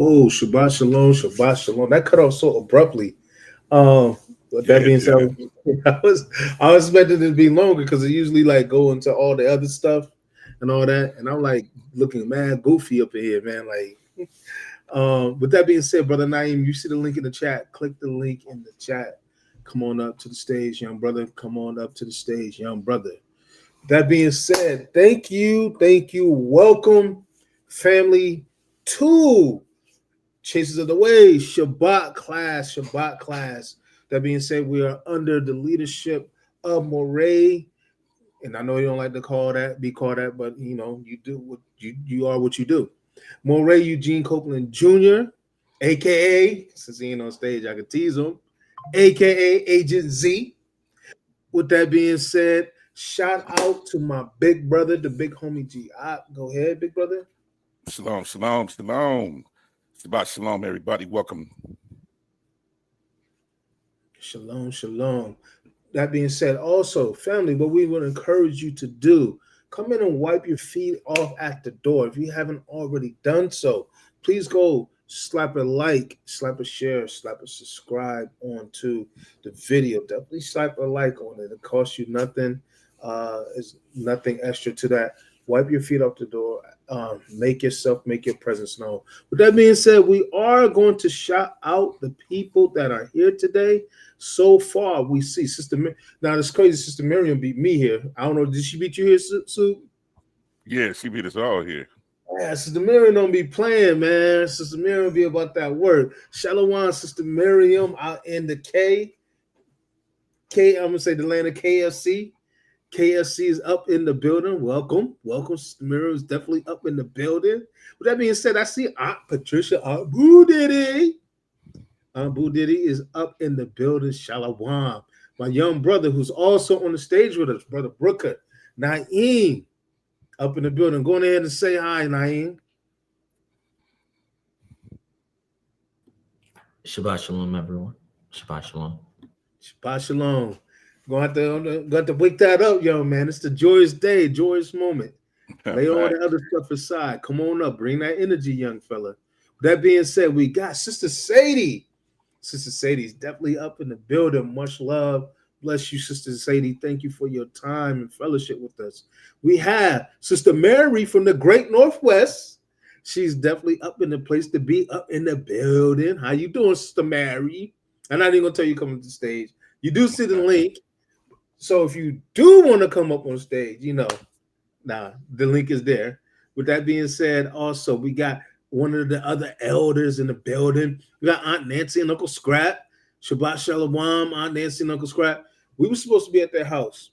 Oh, Shabbat Shalom, Shabbat Shalom. That cut off so abruptly. With Yeah, that it being said, did. I was expecting it to be longer because it usually like go into all the other stuff and all that. And I'm like looking mad goofy up in here, man. Like, with that being said, brother Naeem, you see the link in the chat. Click the link in the chat. Come on up to the stage, young brother. Come on up to the stage, young brother. That being said, thank you. Welcome, family, to Chasers of the Way, Shabbat class, Shabbat class. That being said, we are under the leadership of Moray. And I know you don't like to be called that, but you know, you do what you are what you do. Moray Eugene Copeland Jr., aka, since he ain't on stage, I could tease him, aka Agent Z. With that being said, shout out to my big brother, the big homie G. Go ahead, big brother. Shalom, shalom, shalom. Shabbat shalom, everybody. Welcome. Shalom, shalom. That being said, also, family, what we would encourage you to do, come in and wipe your feet off at the door. If you haven't already done so, please go slap a like, slap a share, slap a subscribe onto the video. Definitely slap a like on it. It costs you nothing. It's nothing extra to that. Wipe your feet off the door. Make your presence known. With that being said, we are going to shout out the people that are here today. So far, we see Sister. Now it's crazy. Sister Miriam beat me here. I don't know. Did she beat you here, Sue? Yeah, she beat us all here. Yeah, Sister Miriam don't be playing, man. Sister Miriam be about that word. Shalom, Sister Miriam out in the I'm gonna say the land of KFC. KFC is up in the building. Welcome. Sister Miriam is definitely up in the building. With that being said, I see Aunt Patricia, Aunt Boo Diddy. Boo Diddy is up in the building. Shalom. My young brother, who's also on the stage with us, Brother Brooker, Naeem, up in the building. Go ahead and say hi, Naeem. Shabbat shalom, everyone. Shabbat shalom. Shabbat shalom. Going to wake that up, young man. It's the joyous day, joyous moment. Lay all the other stuff aside. Come on up. Bring that energy, young fella. With that being said, we got Sister Sadie. Sister Sadie's definitely up in the building. Much love. Bless you, Sister Sadie. Thank you for your time and fellowship with us. We have Sister Mary from the Great Northwest. She's definitely up in the place to be, up in the building. How you doing, Sister Mary? I'm not even going to tell you coming to the stage. You do see the link. So if you do want to come up on stage, the link is there. With that being said, also, we got one of the other elders in the building. We got Aunt Nancy and Uncle Scrap. Shabbat Shalom, Aunt Nancy and Uncle Scrap. We were supposed to be at their house,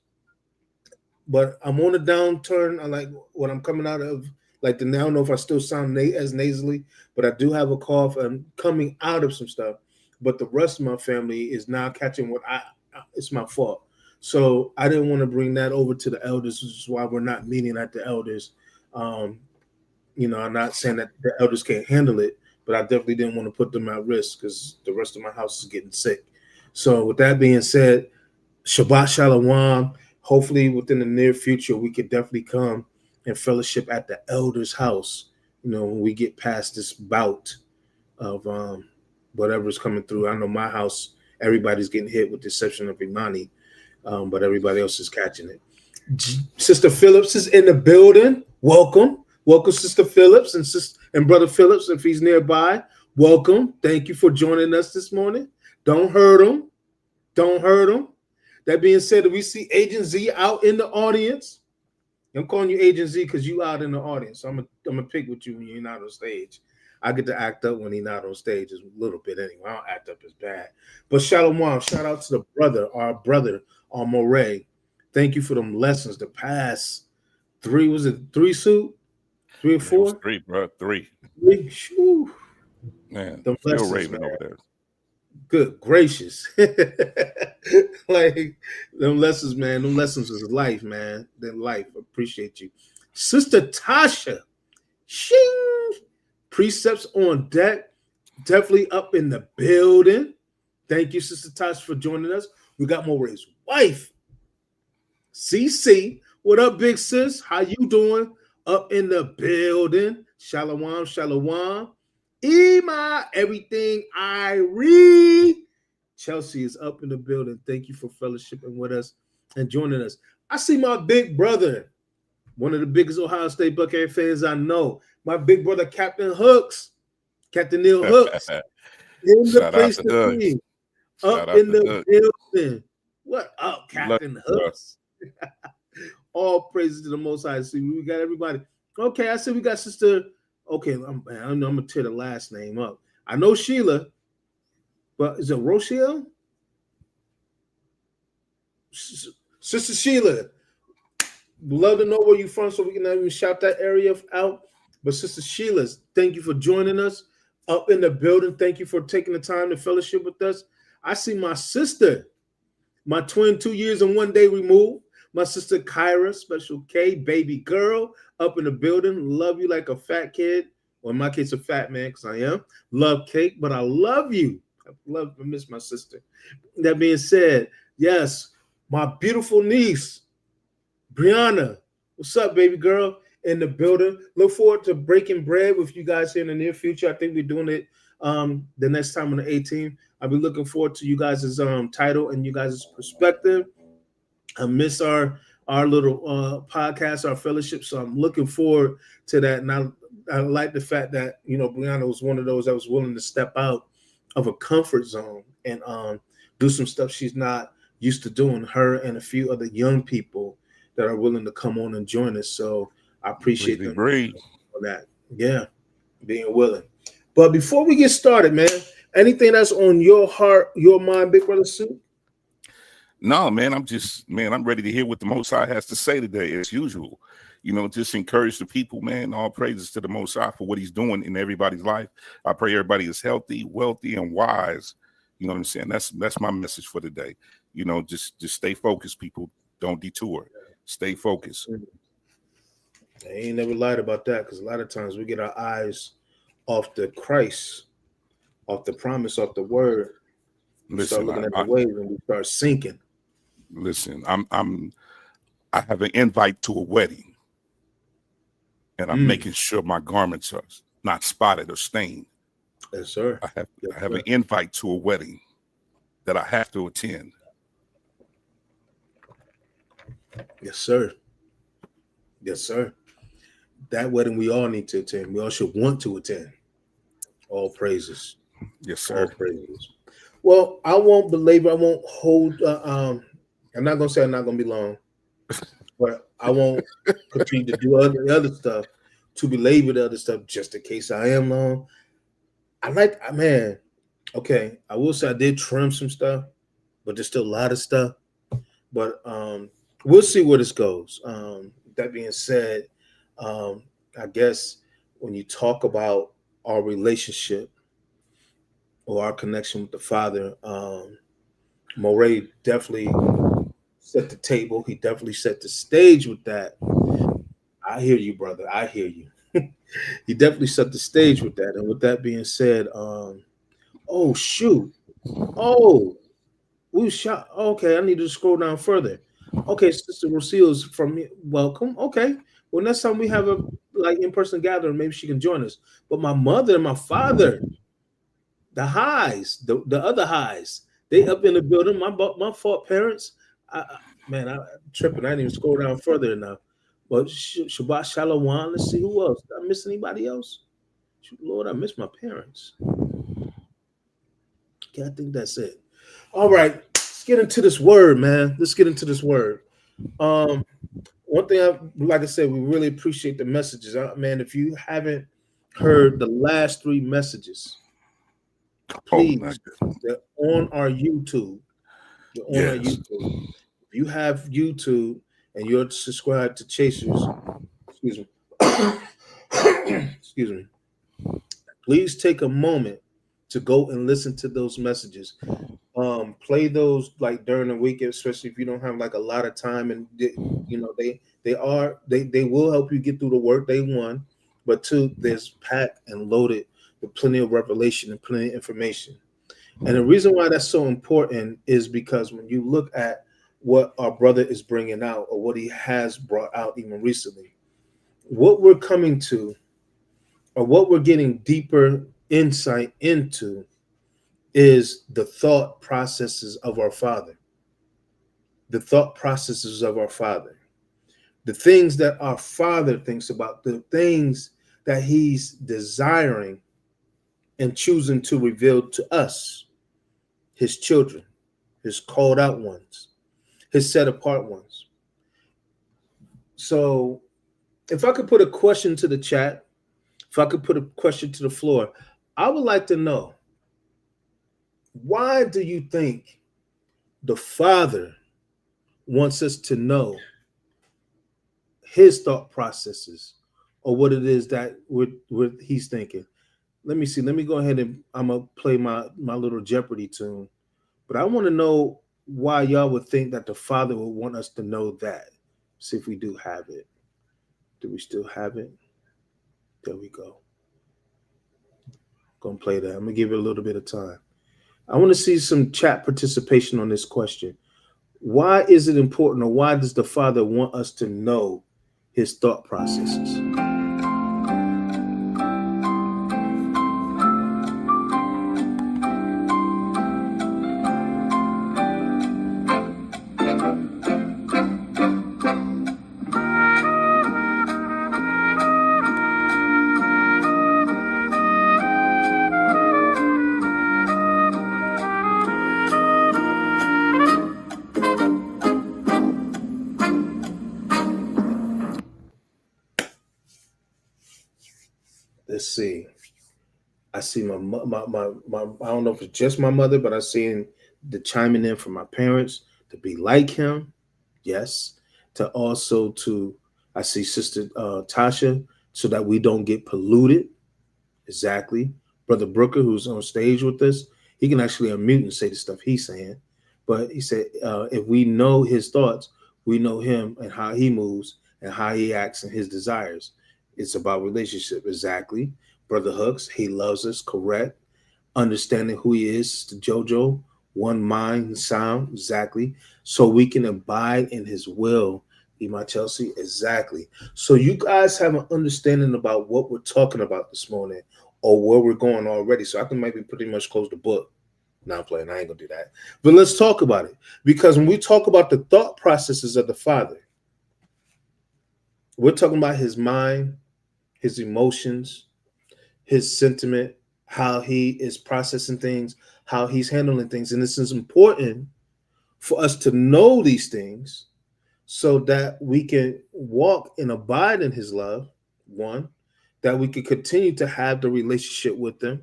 but I'm on a downturn. I like what I'm coming out of. Like, I don't know if I still sound as nasally, but I do have a cough. I'm coming out of some stuff. But the rest of my family is now catching it's my fault. So I didn't want to bring that over to the elders, which is why we're not meeting at the elders. I'm not saying that the elders can't handle it, but I definitely didn't want to put them at risk because the rest of my house is getting sick. So with that being said, Shabbat Shalom. Hopefully within the near future, we could definitely come and fellowship at the elders' house, when we get past this bout of whatever's coming through. I know my house, everybody's getting hit with the exception of Imani, but everybody else is catching it. Sister Phillips is in the building. Welcome, Sister Phillips and Brother Phillips, if he's nearby. Welcome. Thank you for joining us this morning. Don't hurt him. That being said, we see Agent Z out in the audience. I'm calling you Agent Z because you out in the audience. So I'm gonna pick with you when you're not on stage. I get to act up when he's not on stage a little bit anyway. I don't act up as bad. But Shalom, shout out to our brother, Moray. Thank you for them lessons. The past 3, was it 3 suit? 3 or 4? It was 3, bro. 3. 3. Shoo. Man, them still lessons, raving man. over there. Good gracious. Like them lessons, man. Them lessons is life, man. Then life. Appreciate you. Sister Tasha. Shing. Precepts on deck. Definitely up in the building. Thank you, Sister Tasha, for joining us. We got Moray's wife, CC. What up, big sis? How you doing? Up in the building. Shalom. Ema, everything I read. Chelsea is up in the building. Thank you for fellowshipping with us and joining us. I see my big brother, one of the biggest Ohio State Buckeye fans I know. My big brother, Captain Neil Hooks, in the Shout out place to to Hooks. be. Shout Up out in to the Hooks. building. What up, Captain Love you, Hooks? All praises to the Most High. See, we got everybody. Okay, I said we got Sister. Okay, I'm gonna tear the last name up. I know Sheila, but is it Rochelle? Sister Sheila, we'd love to know where you're from so we can even shout that area out. But Sister Sheila, thank you for joining us up in the building. Thank you for taking the time to fellowship with us. I see my sister, my twin, 2 years and 1 day removed. My sister Kyra, Special K, baby girl, up in the building. Love you like a fat kid. Well, in my case, a fat man, because I am. Love cake, but I love you. I miss my sister. That being said, yes, my beautiful niece, Brianna. What's up, baby girl? In the building. Look forward to breaking bread with you guys here in the near future. I think we're doing it the next time on the 18th. I'll be looking forward to you guys' title and you guys' perspective. I miss our little podcast, our fellowship. So I'm looking forward to that. And I like the fact that, Brianna was one of those that was willing to step out of a comfort zone and do some stuff she's not used to doing, her and a few other young people that are willing to come on and join us. So I appreciate them for that. Yeah, being willing. But before we get started, man, anything that's on your heart, your mind, Big Brother Sue? No, man, I'm ready to hear what the Most High has to say today, as usual. Just encourage the people, man. All praises to the Most High for what he's doing in everybody's life. I pray everybody is healthy, wealthy, and wise. You know what I'm saying? That's my message for today. Just stay focused, people. Don't detour. Stay focused. I ain't never lied about that, because a lot of times we get our eyes off the Christ, off the promise, off the word. We start looking at the waves and we start sinking. Listen, I have an invite to a wedding, and I'm making sure my garments are not spotted or stained. Yes, sir. I have an invite to a wedding that I have to attend. Yes, sir. Yes, sir. That wedding we all need to attend. We all should want to attend. All praises. Yes, sir. All praises. Well, I won't belabor. I won't hold. I'm not gonna say I'm not gonna be long, but I won't continue to do the other stuff to belabor the other stuff just in case I am long. Okay, I will say I did trim some stuff, but there's still a lot of stuff. But we'll see where this goes. That being said, I guess when you talk about our relationship or our connection with the Father, Moray definitely set the table. He definitely set the stage with that. I hear you, brother. I hear you. He definitely set the stage with that. And with that being said, oh shoot. Oh, we shot. Okay, I need to scroll down further. Okay, Sister Rosil's from me. Welcome. Okay. Well, next time we have a in-person gathering, maybe she can join us. But my mother and my father, the highs, the other highs, they up in the building. My fault, parents. I'm tripping. I didn't even scroll down further enough. But Shabbat Shalom. Let's see who else. Did I miss anybody else? Lord, I miss my parents. Okay, I think that's it. All right, let's get into this word, man. Let's get into this word. One thing, like I said, we really appreciate the messages. Man, if you haven't heard the last 3 messages, please, they're on our YouTube. They're on our YouTube. If you have YouTube and you're subscribed to Chasers, excuse me, please take a moment to go and listen to those messages. Play those during the weekend, especially if you don't have a lot of time, and they will help you get through the work day 1, but 2, there's packed and loaded with plenty of revelation and plenty of information. And the reason why that's so important is because when you look at what our brother is bringing out, or what he has brought out even recently, what we're coming to, or what we're getting deeper insight into is the thought processes of our Father. The thought processes of our Father. The things that our Father thinks about, the things that he's desiring and choosing to reveal to us, his children, his called out ones, his set apart ones. So if I could put a question to the chat, if I could put a question to the floor, I would like to know, why do you think the Father wants us to know his thought processes or what it is that he's thinking? Let me see. Let me go ahead and I'm going to play my little Jeopardy tune. But I want to know why y'all would think that the Father would want us to know that. See if we do have it. Do we still have it? There we go. Gonna play that. I'm gonna give it a little bit of time. I want to see some chat participation on this question. Why is it important, or why does the Father want us to know his thought processes? Let's see. I see my I don't know if it's just my mother, but I see the chiming in from my parents to be like him. Yes. I see Sister Tasha, so that we don't get polluted. Exactly. Brother Brooker, who's on stage with us, he can actually unmute and say the stuff he's saying. But he said, if we know his thoughts, we know him and how he moves and how he acts and his desires. It's about relationship. Exactly. Brother Hooks, he loves us. Correct. Understanding who he is, to JoJo, one mind and sound. Exactly. So we can abide in his will. My Chelsea. Exactly. So you guys have an understanding about what we're talking about this morning, or where we're going already. So I can maybe pretty much close the book. Now I'm playing. I ain't gonna do that. But let's talk about it. Because when we talk about the thought processes of the Father, we're talking about his mind, his emotions, his sentiment, how he is processing things, how he's handling things. And this is important for us to know these things so that we can walk and abide in his love, one, that we can continue to have the relationship with them,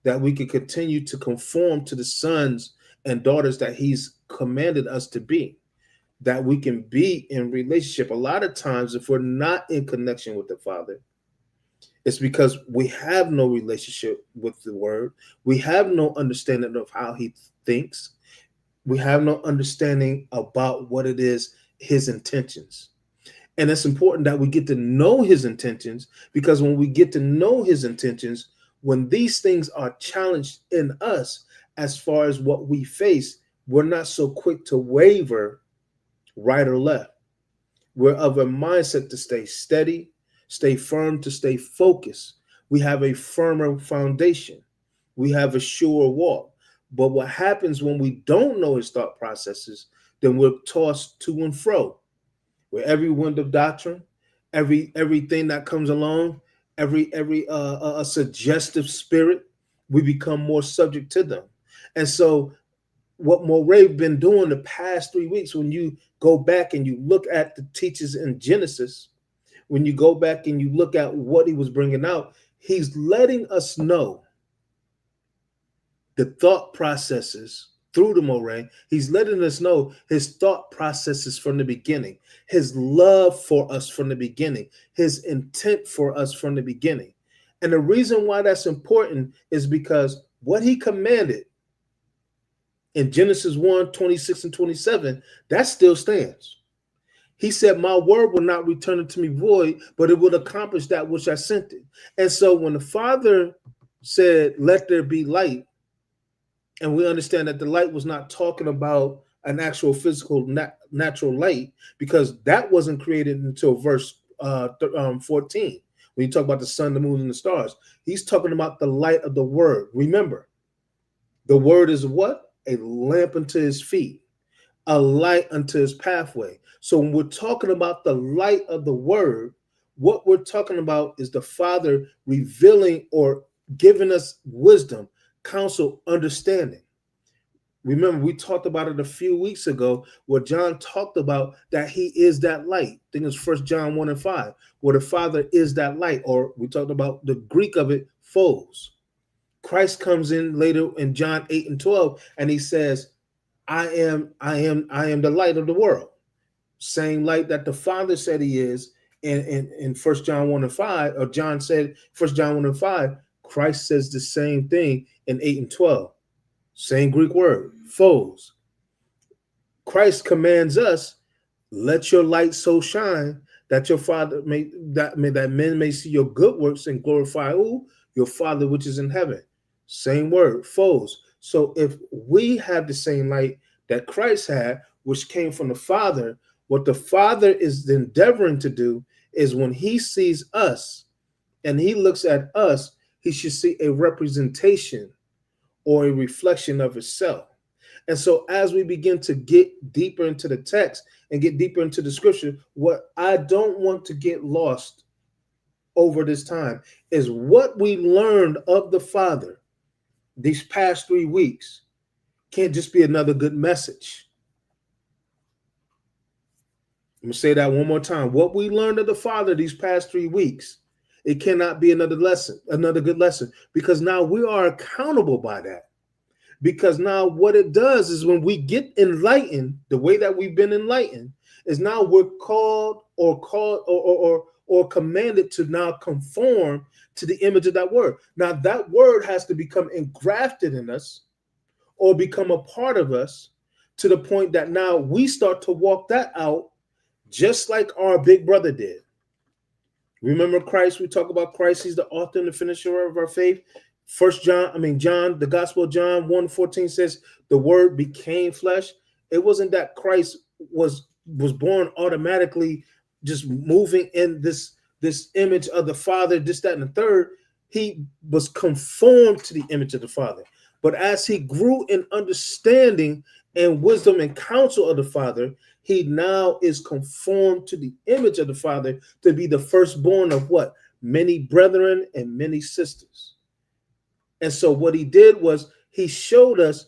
that we can continue to conform to the sons and daughters that he's commanded us to be, that we can be in relationship. A lot of times, if we're not in connection with the Father, it's because we have no relationship with the Word. We have no understanding of how he thinks. We have no understanding about what it is, his intentions. And it's important that we get to know his intentions, because when we get to know his intentions, when these things are challenged in us as far as what we face, we're not so quick to waver right or left. We're of a mindset to stay steady, stay firm, to stay focused. We have a firmer foundation. We have a sure walk. But what happens when we don't know his thought processes, then we're tossed to and fro. Where every wind of doctrine, everything that comes along, every suggestive spirit, we become more subject to them. And so what Moray been doing the past 3 weeks, when you go back and you look at the teachings in Genesis, when you go back and you look at what he was bringing out, he's letting us know the thought processes through the Moray. He's letting us know his thought processes from the beginning, his love for us from the beginning, his intent for us from the beginning. And the reason why that's important is because what he commanded in Genesis 1:26 and 27, that still stands. He said, my word will not return unto me void, but it will accomplish that which I sent it. And so when the Father said, let there be light, and we understand that the light was not talking about an actual physical natural light, because that wasn't created until verse 14, When you talk about the sun, the moon, and the stars, he's talking about the light of the word. Remember, the word is what? A lamp unto his feet, a light unto his pathway. So when we're talking about the light of the word, what we're talking about is the Father revealing or giving us wisdom, counsel, understanding. Remember, we talked about it a few weeks ago where John talked about that he is that light. I think it's 1 John 1 and 5, where the Father is that light, or we talked about the Greek of it, phos. Christ comes in later in John 8 and 12, and he says, I am the light of the world. Same light that the Father said he is in 1 John 1 and 5, or John said 1 John 1 and 5, Christ says the same thing in 8 and 12. Same Greek word, phos. Christ commands us, let your light so shine that your Father that men may see your good works and glorify who? Your Father which is in heaven. Same word, phos. So if we have the same light that Christ had, which came from the Father, what the Father is endeavoring to do is when he sees us and he looks at us, he should see a representation or a reflection of himself. And so as we begin to get deeper into the text and get deeper into the scripture, what I don't want to get lost over this time is what we learned of the Father these past 3 weeks can't just be another good message. I'm going to say that one more time. What we learned of the Father these past 3 weeks, it cannot be another good lesson, because now we are accountable by that. Because now what it does is when we get enlightened, the way that we've been enlightened, is now we're called or commanded to now conform to the image of that word. Now that word has to become engrafted in us or become a part of us to the point that now we start to walk that out just like our big brother did. Remember Christ, we talk about Christ, he's the author and the finisher of our faith. John, the Gospel of John 1:14 says the word became flesh. It wasn't that Christ was born automatically just moving in this image of the Father, this, that, and the third. He was conformed to the image of the Father. But as he grew in understanding and wisdom and counsel of the Father, he now is conformed to the image of the Father to be the firstborn of what? Many brethren and many sisters. And so what he did was he showed us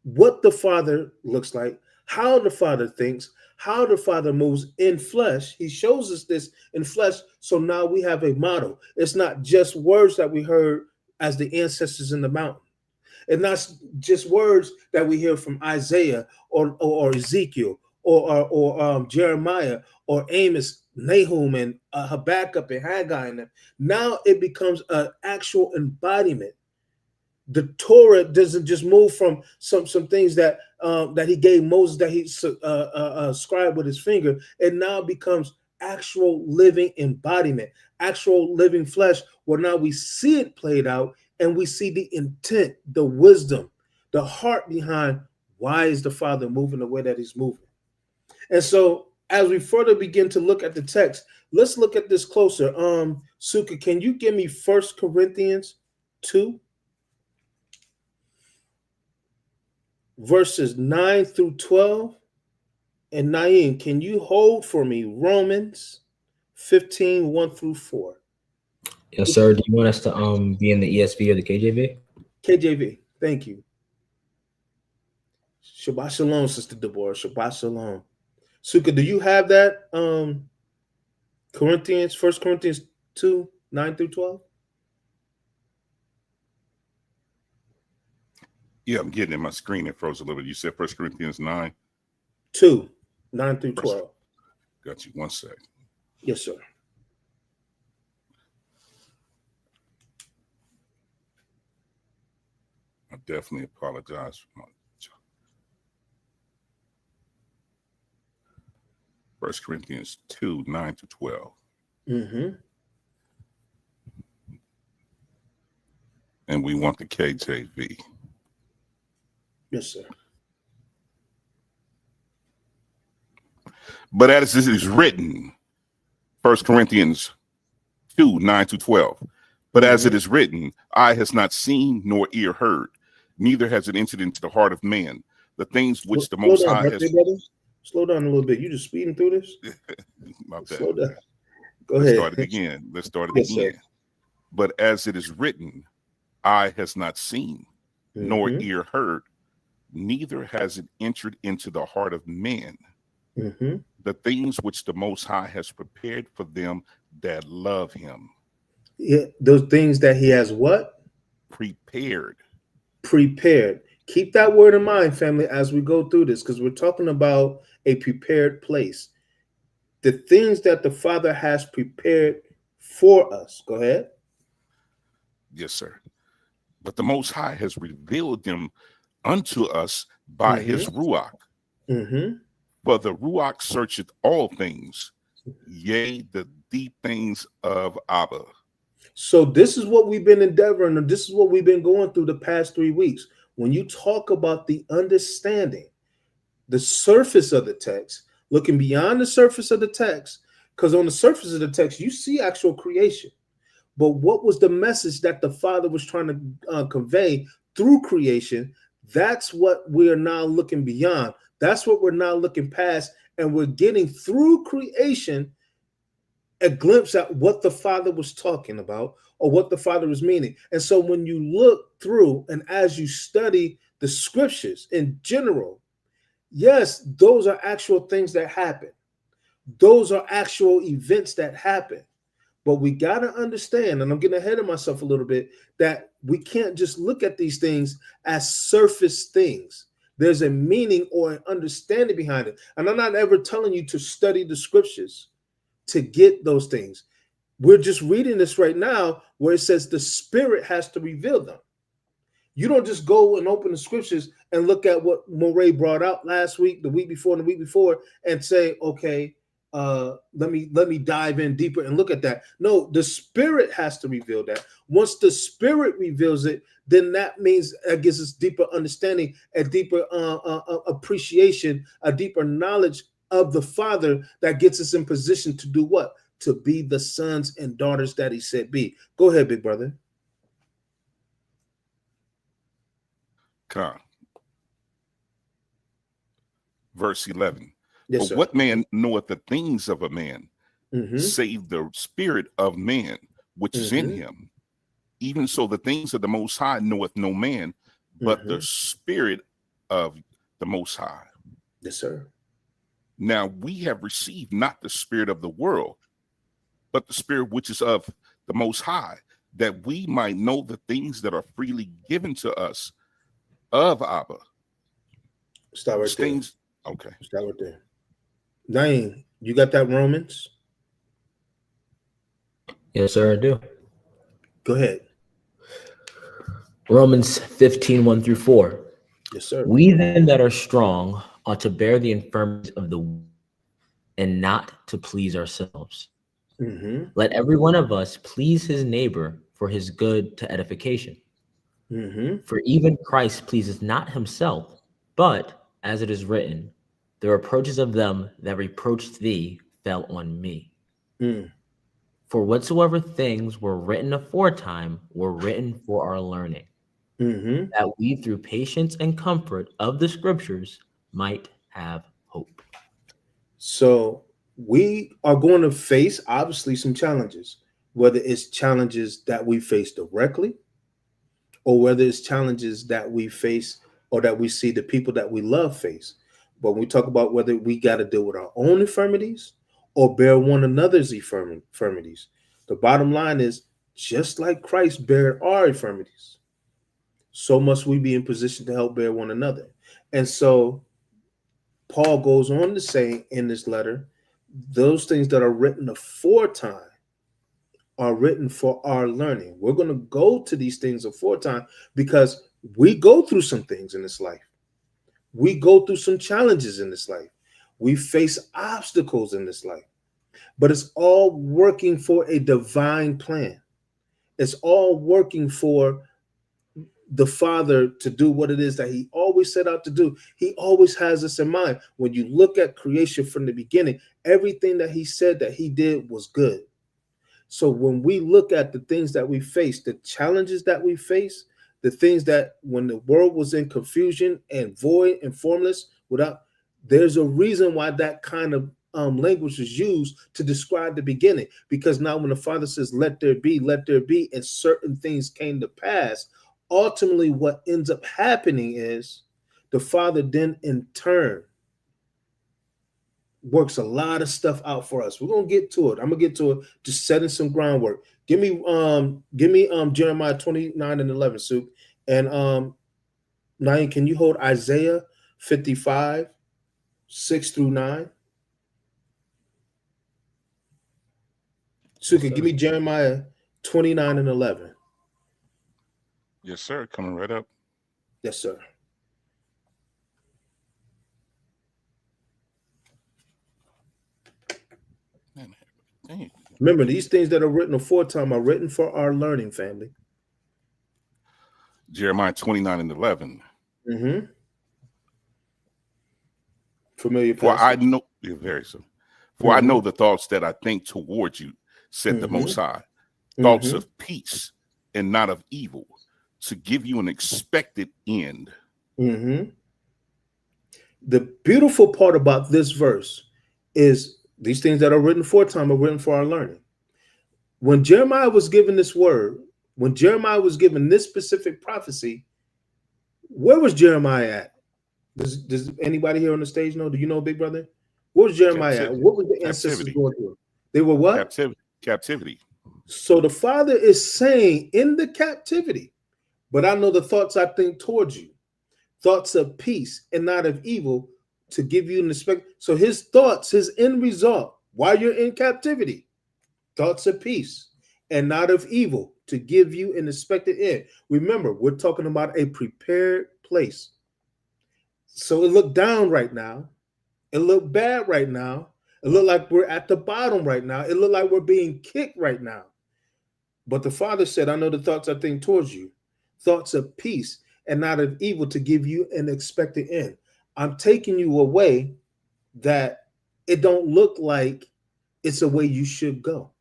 what the Father looks like, how the Father thinks, how the Father moves in flesh. He shows us this in flesh. So now we have a model. It's not just words that we heard as the ancestors in the mountain. It's not just words that we hear from Isaiah or Ezekiel or Jeremiah or Amos, Nahum, and Habakkuk and Haggai. And them. Now it becomes an actual embodiment. The Torah doesn't just move from some things that he gave Moses that he scribed with his finger. It now becomes actual living embodiment, actual living flesh, where now we see it played out and we see the intent, the wisdom, the heart behind why is the Father moving the way that he's moving. And so as we further begin to look at the text, let's look at this closer. Suka, can you give me 1 Corinthians 2? Verses 9 through 12. And Naeem, can you hold for me Romans 15, 1 through 4? Yes, sir. Do you want us to be in the ESV or the KJV? KJV. Thank you. Shabbat shalom, Sister Deborah. Shabbat shalom. Suka, do you have that? 1 Corinthians 2, 9 through 12? Yeah, I'm getting in my screen. It froze a little bit. You said 1 Corinthians 9? 2, 9 through 12. Got you. 1 sec. Yes, sir. I definitely apologize for my 1 Corinthians 2, 9 to 12. Mm-hmm. And we want the KJV. Yes, sir. But as this is written, 1 Corinthians 2, 9 to 12. But as it is written, eye has not seen nor ear heard, neither has it entered into the heart of man, the things which the Most High has. Brother. Slow down a little bit. You just speeding through this? My bad. Slow down. Go Let's ahead. start it again. Let's start it Yes, again. sir. But as it is written, eye has not seen nor ear heard, neither has it entered into the heart of man, the things which the Most High has prepared for them that love him. Yeah, those things that he has what? Prepared. Prepared. Keep that word in mind, family, as we go through this, because we're talking about a prepared place. The things that the Father has prepared for us. Go ahead. Yes, sir. But the Most High has revealed them unto us by his Ruach. For the Ruach searcheth all things, yea, the deep things of Abba. So this is what we've been endeavoring, or this is what we've been going through the past 3 weeks. When you talk about the understanding, the surface of the text, looking beyond the surface of the text, because on the surface of the text, you see actual creation. But what was the message that the Father was trying to convey through creation? That's what we are now looking beyond. That's what we're now looking past. And we're getting through creation a glimpse at what the Father was talking about or what the Father was meaning. And so when you look through and as you study the scriptures in general, yes, those are actual things that happen. Those are actual events that happen. But we got to understand, and I'm getting ahead of myself a little bit, that we can't just look at these things as surface things. There's a meaning or an understanding behind it. And I'm not ever telling you to study the scriptures to get those things. We're just reading this right now where it says the Spirit has to reveal them. You don't just go and open the scriptures and look at what Moray brought out last week, the week before, and the week before, and say, okay, let me dive in deeper and look at that. No, the Spirit has to reveal that. Once the Spirit reveals it, then that means it gives us deeper understanding, a deeper appreciation, a deeper knowledge of the Father that gets us in position to do what? To be the sons and daughters that he said be. Go ahead, big brother. Verse 11. Yes, but sir. what man knoweth the things of a man, save the spirit of man, which is in him? Even so, the things of the Most High knoweth no man, but the Spirit of the Most High. Yes, sir. Now we have received not the spirit of the world, but the Spirit which is of the Most High, that we might know the things that are freely given to us of Abba. Stop right there. Okay. Stop right there. Naeem, you got that Romans? Yes, sir, I do. Go ahead. Romans 15, 1 through 4. Yes, sir. We then that are strong ought to bear the infirmities of the weak and not to please ourselves. Let every one of us please his neighbor for his good to edification. For even Christ pleases not himself, but as it is written, the reproaches of them that reproached thee fell on me. For whatsoever things were written aforetime were written for our learning, that we through patience and comfort of the scriptures might have hope. So we are going to face obviously some challenges, whether it's challenges that we face directly or whether it's challenges that we face or that we see the people that we love face. But we talk about whether we got to deal with our own infirmities or bear one another's infirmities. The bottom line is, just like Christ bared our infirmities, so must we be in position to help bear one another. And so Paul goes on to say in this letter, those things that are written aforetime are written for our learning. We're going to go to these things aforetime because we go through some things in this life. We go through some challenges in this life. We face obstacles in this life. But it's all working for a divine plan. It's all working for the Father to do what it is that he always set out to do. He always has us in mind. When you look at creation from the beginning, everything that he said that he did was good. So when we look at the things that we face, the challenges that we face, the things that when the world was in confusion and void and formless, without, there's a reason why that kind of language is used to describe the beginning. Because now when the Father says, let there be, and certain things came to pass, ultimately what ends up happening is the Father then in turn works a lot of stuff out for us. We're gonna get to it. I'm gonna get to it, just setting some groundwork. Give me Jeremiah 29 and 11, Soup. And Naeem, can you hold Isaiah 55, 6 through 9? Suka, give me Jeremiah 29 and 11. Yes, sir. Coming right up. Yes, sir. Dang. Remember, these things that are written aforetime are written for our learning, family. Jeremiah 29 and 11. Mm-hmm. Familiar For passage. I know, yeah, very soon. For I know the thoughts that I think towards you, said the Most High, thoughts of peace and not of evil, to give you an expected end. The beautiful part about this verse is these things that are written aforetime are written for our learning. When Jeremiah was given this word, when Jeremiah was given this specific prophecy, where was Jeremiah at? Does anybody here on the stage know? Do you know, big brother? Where was Jeremiah at? What was the ancestors going through? They were what? Captivity. So the Father is saying in the captivity, but I know the thoughts I think towards you, thoughts of peace and not of evil, to give you an expect. So his thoughts, his end result, while you're in captivity, thoughts of peace and not of evil, to give you an expected end. Remember, we're talking about a prepared place. So it looked down right now. It looked bad right now. It looked like we're at the bottom right now. It looked like we're being kicked right now. But the Father said, I know the thoughts I think towards you, thoughts of peace and not of evil, to give you an expected end. I'm taking you away that it don't look like it's a way you should go.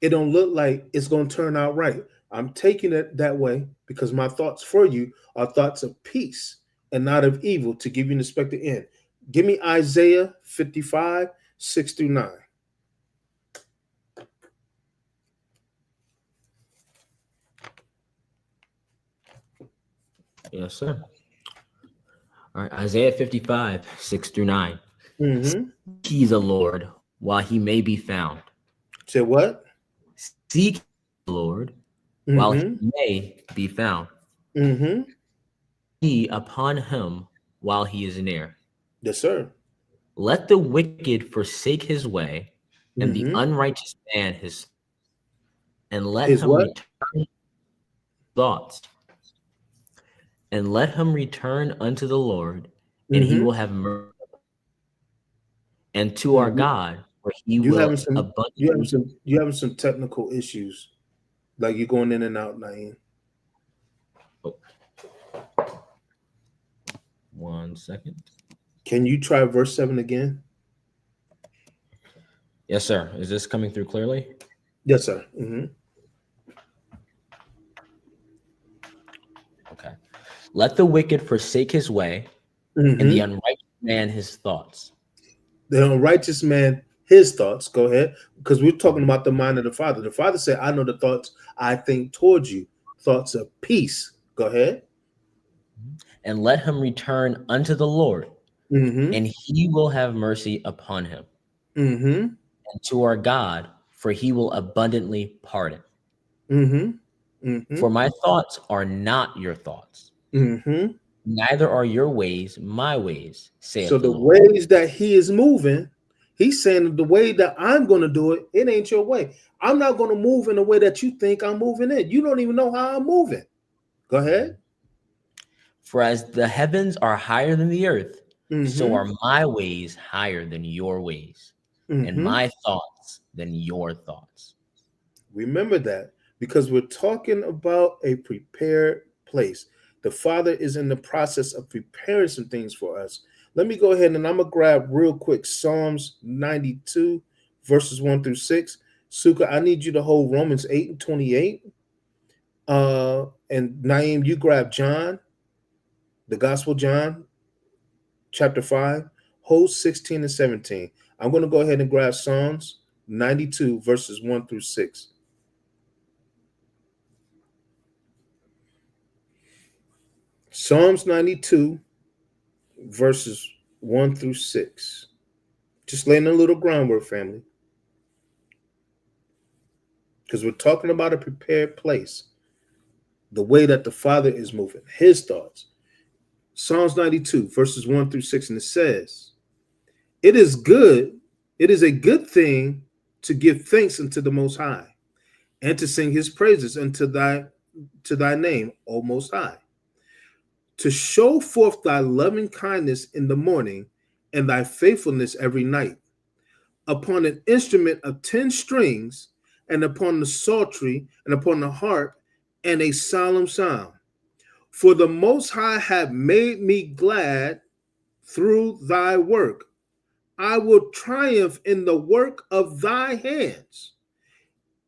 It don't look like it's going to turn out right. I'm taking it that way because my thoughts for you are thoughts of peace and not of evil, to give you an expected end. Give me Isaiah 55, 6 through 9. Yes, sir. All right, Isaiah 55, 6 through 9. Seek the Lord while he may be found. Say what? Seek the Lord while he may be found. Be upon him while he is near. Yes, sir. Let the wicked forsake his way, and the unrighteous man his, and let him return thoughts. And let him return unto the Lord, and he will have mercy. And to our God, for he will abundantly. You having some technical issues, like you're going in and out, Naeem. Oh. 1 second. Can you try verse 7 again? Yes, sir. Is this coming through clearly? Yes, sir. Okay. Let the wicked forsake his way, and the unrighteous man his thoughts. The unrighteous man his thoughts. Go ahead, because we're talking about the mind of the Father. The Father said, I know the thoughts I think towards you, thoughts of peace. Go ahead. And let him return unto the Lord, and he will have mercy upon him. And to our God, for he will abundantly pardon. For my thoughts are not your thoughts, neither are your ways my ways, saith the Lord. So the ways that he is moving, he's saying the way that I'm going to do it, it ain't your way. I'm not going to move in the way that you think I'm moving in. You don't even know how I'm moving. Go ahead. For as the heavens are higher than the earth, so are my ways higher than your ways, and my thoughts than your thoughts. Remember that, because we're talking about a prepared place. The Father is in the process of preparing some things for us. Let me go ahead and I'm going to grab real quick Psalms 92, verses 1 through 6. Suka, I need you to hold Romans 8 and 28. And Naeem, you grab John, the Gospel John, chapter 5, hold 16 and 17. I'm going to go ahead and grab Psalms 92, verses 1 through 6. Psalms 92, verses 1 through 6. Just laying a little groundwork, family. Because we're talking about a prepared place. The way that the Father is moving, his thoughts. Psalms 92, verses 1 through 6, and it says, it is a good thing to give thanks unto the Most High, and to sing his praises unto thy name, O Most High, to show forth thy loving kindness in the morning, and thy faithfulness every night, upon an instrument of 10 strings, and upon the psaltery, and upon the harp, and a solemn sound. For the Most High have made me glad through thy work. I will triumph in the work of thy hands.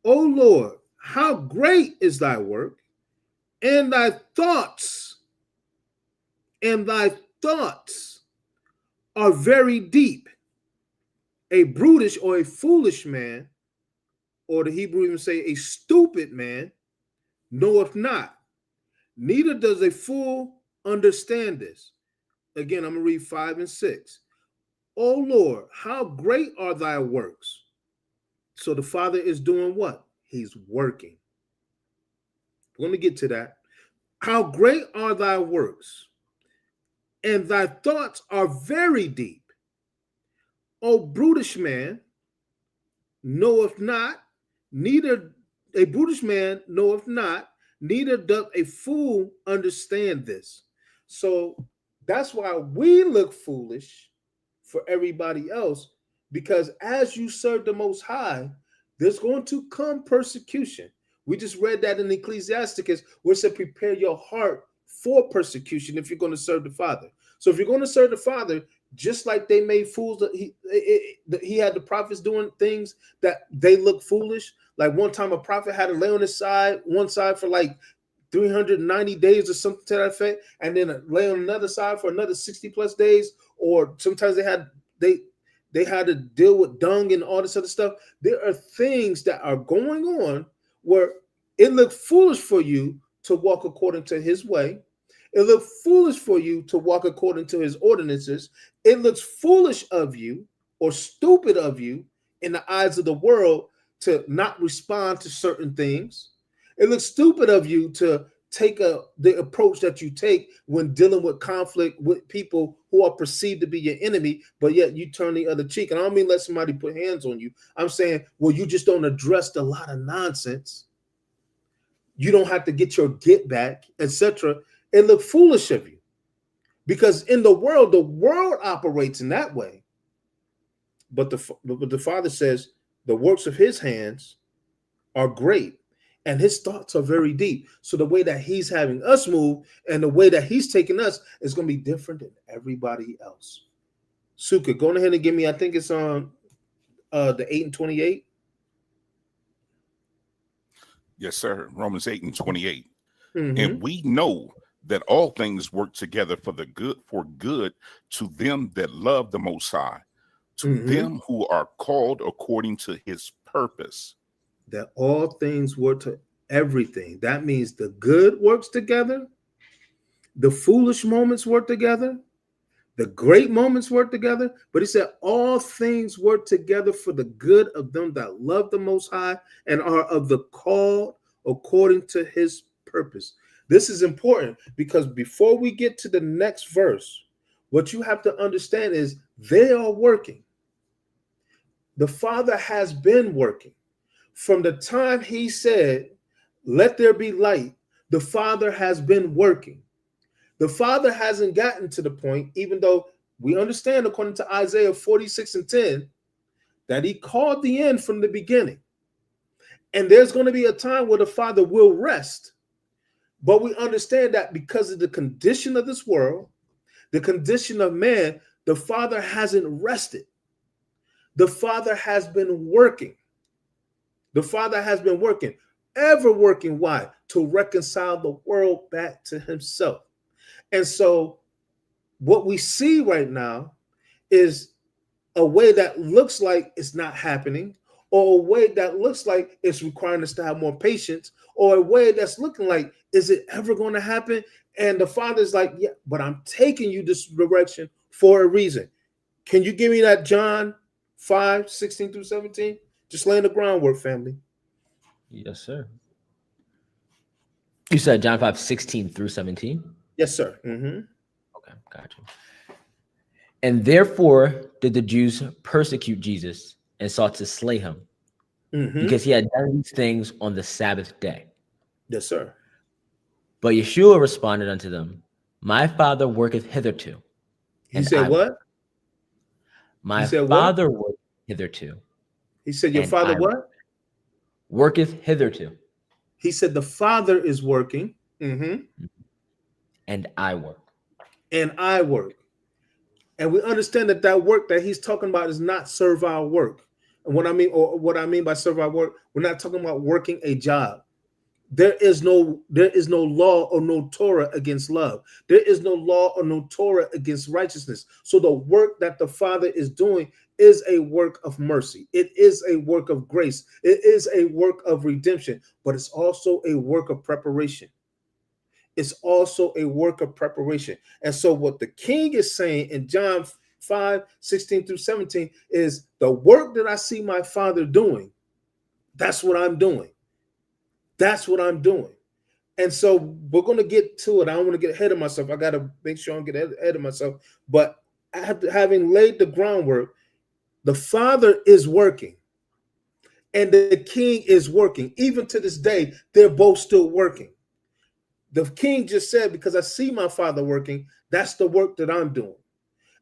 O Lord, how great is thy work, and thy thoughts are very deep. A brutish or a foolish man, or the Hebrew even say a stupid man, knoweth not, neither does a fool understand this. Again, I'm going to read 5 and 6. O Lord, how great are thy works. So the Father is doing what? He's working. Let me get to that. How great are thy works, and thy thoughts are very deep. O brutish man, knoweth not, neither a brutish man knoweth not, neither doth a fool understand this. So that's why we look foolish for everybody else, because as you serve the Most High, there's going to come persecution. We just read that in Ecclesiasticus, where it said, prepare your heart for persecution if you're going to serve the Father. So if you're going to serve the Father, just like they made fools, he had the prophets doing things that they look foolish. Like one time a prophet had to lay on his side, one side for like 390 days or something to that effect, and then lay on another side for another 60 plus days. Or sometimes they had to deal with dung and all this other stuff. There are things that are going on where it looks foolish for you to walk according to his way. It looks foolish for you to walk according to his ordinances. It looks foolish of you or stupid of you in the eyes of the world to not respond to certain things. It looks stupid of you to take the approach that you take when dealing with conflict with people who are perceived to be your enemy, but yet you turn the other cheek. And I don't mean let somebody put hands on you. I'm saying, well, you just don't address a lot of nonsense. You don't have to get your get back, etc. It looks foolish of you, because in the world operates in that way. But the Father says the works of his hands are great, and his thoughts are very deep. So the way that he's having us move and the way that he's taking us is going to be different than everybody else. Suka, go ahead and give me, I think it's on the 8 and 28. Yes, sir. Romans 8 and 28. Mm-hmm. And we know that all things work together for good to them that love the Most High, to them who are called according to his purpose. That all things work to everything. That means the good works together, the foolish moments work together, the great moments work together. But he said all things work together for the good of them that love the Most High and are of the called according to his purpose. This is important, because before we get to the next verse, what you have to understand is they are working. The Father has been working. From the time he said, let there be light, the Father has been working. The Father hasn't gotten to the point, even though we understand according to Isaiah 46 and 10, that he called the end from the beginning. And there's going to be a time where the Father will rest. But we understand that because of the condition of this world, the condition of man, the Father hasn't rested. The Father has been working. The Father has been working, ever working. Why? To reconcile the world back to himself. And so what we see right now is a way that looks like it's not happening, or a way that looks like it's requiring us to have more patience, or a way that's looking like, is it ever going to happen? And the Father's like, yeah, but I'm taking you this direction for a reason. Can you give me that John 5:16 through 17? Just laying the groundwork, family. Yes, sir. You said John 5:16 through 17? Yes, sir. Mm-hmm. Okay, gotcha. And therefore did the Jews persecute Jesus and sought to slay him, because he had done these things on the Sabbath day. Yes, sir. But Yeshua responded unto them, my Father worketh hitherto. He said what? My Father worketh hitherto. He said, your Father what? Worketh hitherto. He said, the Father is working. And I work. And I work. And we understand that that work that he's talking about is not servile work. And what I mean by servile work, we're not talking about working a job. There is no law or no Torah against love. There is no law or no Torah against righteousness. So the work that the Father is doing is a work of mercy. It is a work of grace. It is a work of redemption, but it's also a work of preparation. It's also a work of preparation. And so what the king is saying in John 5:16 through 17 is, the work that I see my Father doing, that's what I'm doing. That's what I'm doing. And so we're going to get to it. I don't want to get ahead of myself. I got to make sure I don't get ahead of myself. But having laid the groundwork, the Father is working and the king is working. Even to this day, they're both still working. The king just said, because I see my Father working, that's the work that I'm doing.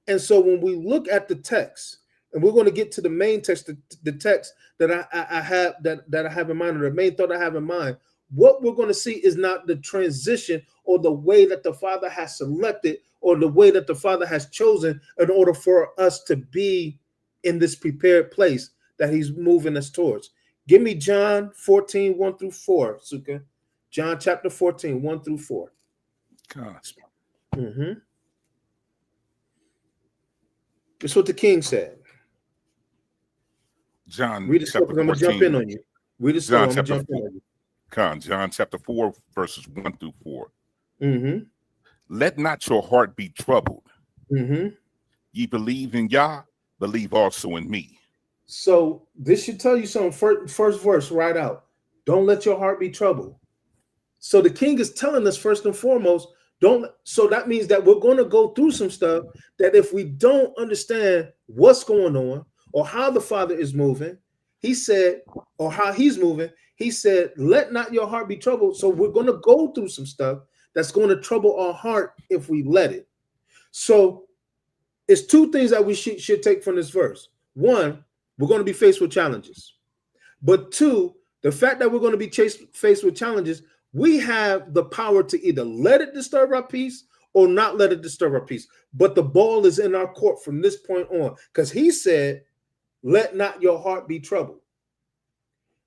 And so when we look at the text, and we're going to get to the main text, the text that I have in mind, or the main thought I have in mind, what we're going to see is not the transition or the way that the Father has selected or the way that the Father has chosen in order for us to be in this prepared place that he's moving us towards. Give me John 14, 1 through 4, Sukkah. John chapter 14, 1 through 4. That's what the king said. John, read it slow, I'm gonna jump in on you. Read it slow, I'm gonna jump in on you. John chapter 4, verses 1 through 4. Let not your heart be troubled. Ye believe in Yah, believe also in me. So this should tell you something. First verse right out. Don't let your heart be troubled. So the king is telling us first and foremost, don't. So that means that we're going to go through some stuff that if we don't understand what's going on or how the Father is moving, he said, or how he's moving, he said, let not your heart be troubled. So we're going to go through some stuff that's going to trouble our heart if we let it. So it's two things that we should take from this verse. One, we're going to be faced with challenges. But two, the fact that we're going to be faced with challenges, we have the power to either let it disturb our peace or not let it disturb our peace. But the ball is in our court from this point on, because he said, let not your heart be troubled.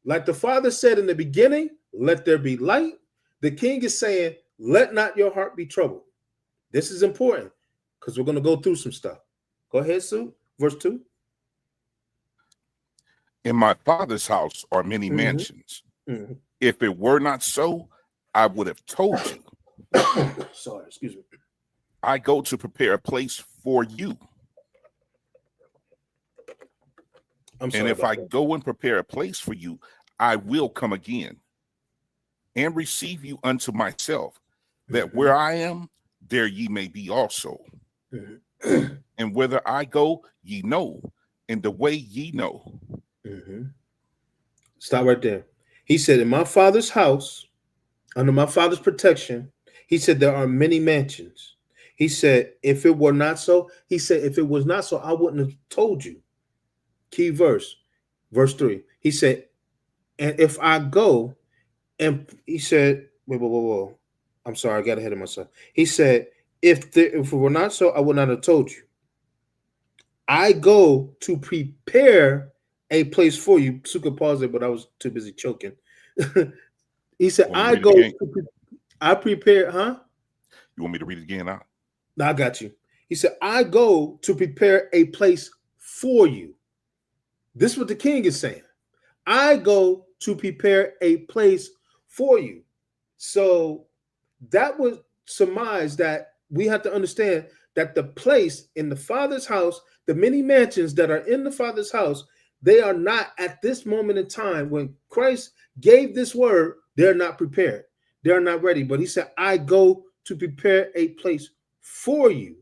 Like the Father said in the beginning, let there be light. The king is saying, let not your heart be troubled. This is important because we're going to go through some stuff. Go ahead, Sue. Verse 2. In my Father's house are many mansions. If it were not so, I would have told you. Sorry, excuse me. I go to prepare a place for you. And if I go and prepare a place for you, I will come again and receive you unto myself, that where I am, there ye may be also. And whither I go, ye know, and the way ye know. Stop right there. He said, in my Father's house, under my Father's protection, he said, there are many mansions. He said, if it were not so, he said, if it was not so, I wouldn't have told you. Key verse, verse 3. He said, and if I go, and he said, whoa. I'm sorry, I got ahead of myself. He said, if it were not so, I would not have told you. I go to prepare a place for you. Suka paused it, but I was too busy choking. He said, I prepare, huh? You want me to read it again now? No, I got you. He said, I go to prepare a place for you. This is what the king is saying. I go to prepare a place for you. So that would surmise that we have to understand that the place in the Father's house, the many mansions that are in the Father's house, they are not at this moment in time when Christ gave this word, they're not prepared. They're not ready. But he said, I go to prepare a place for you.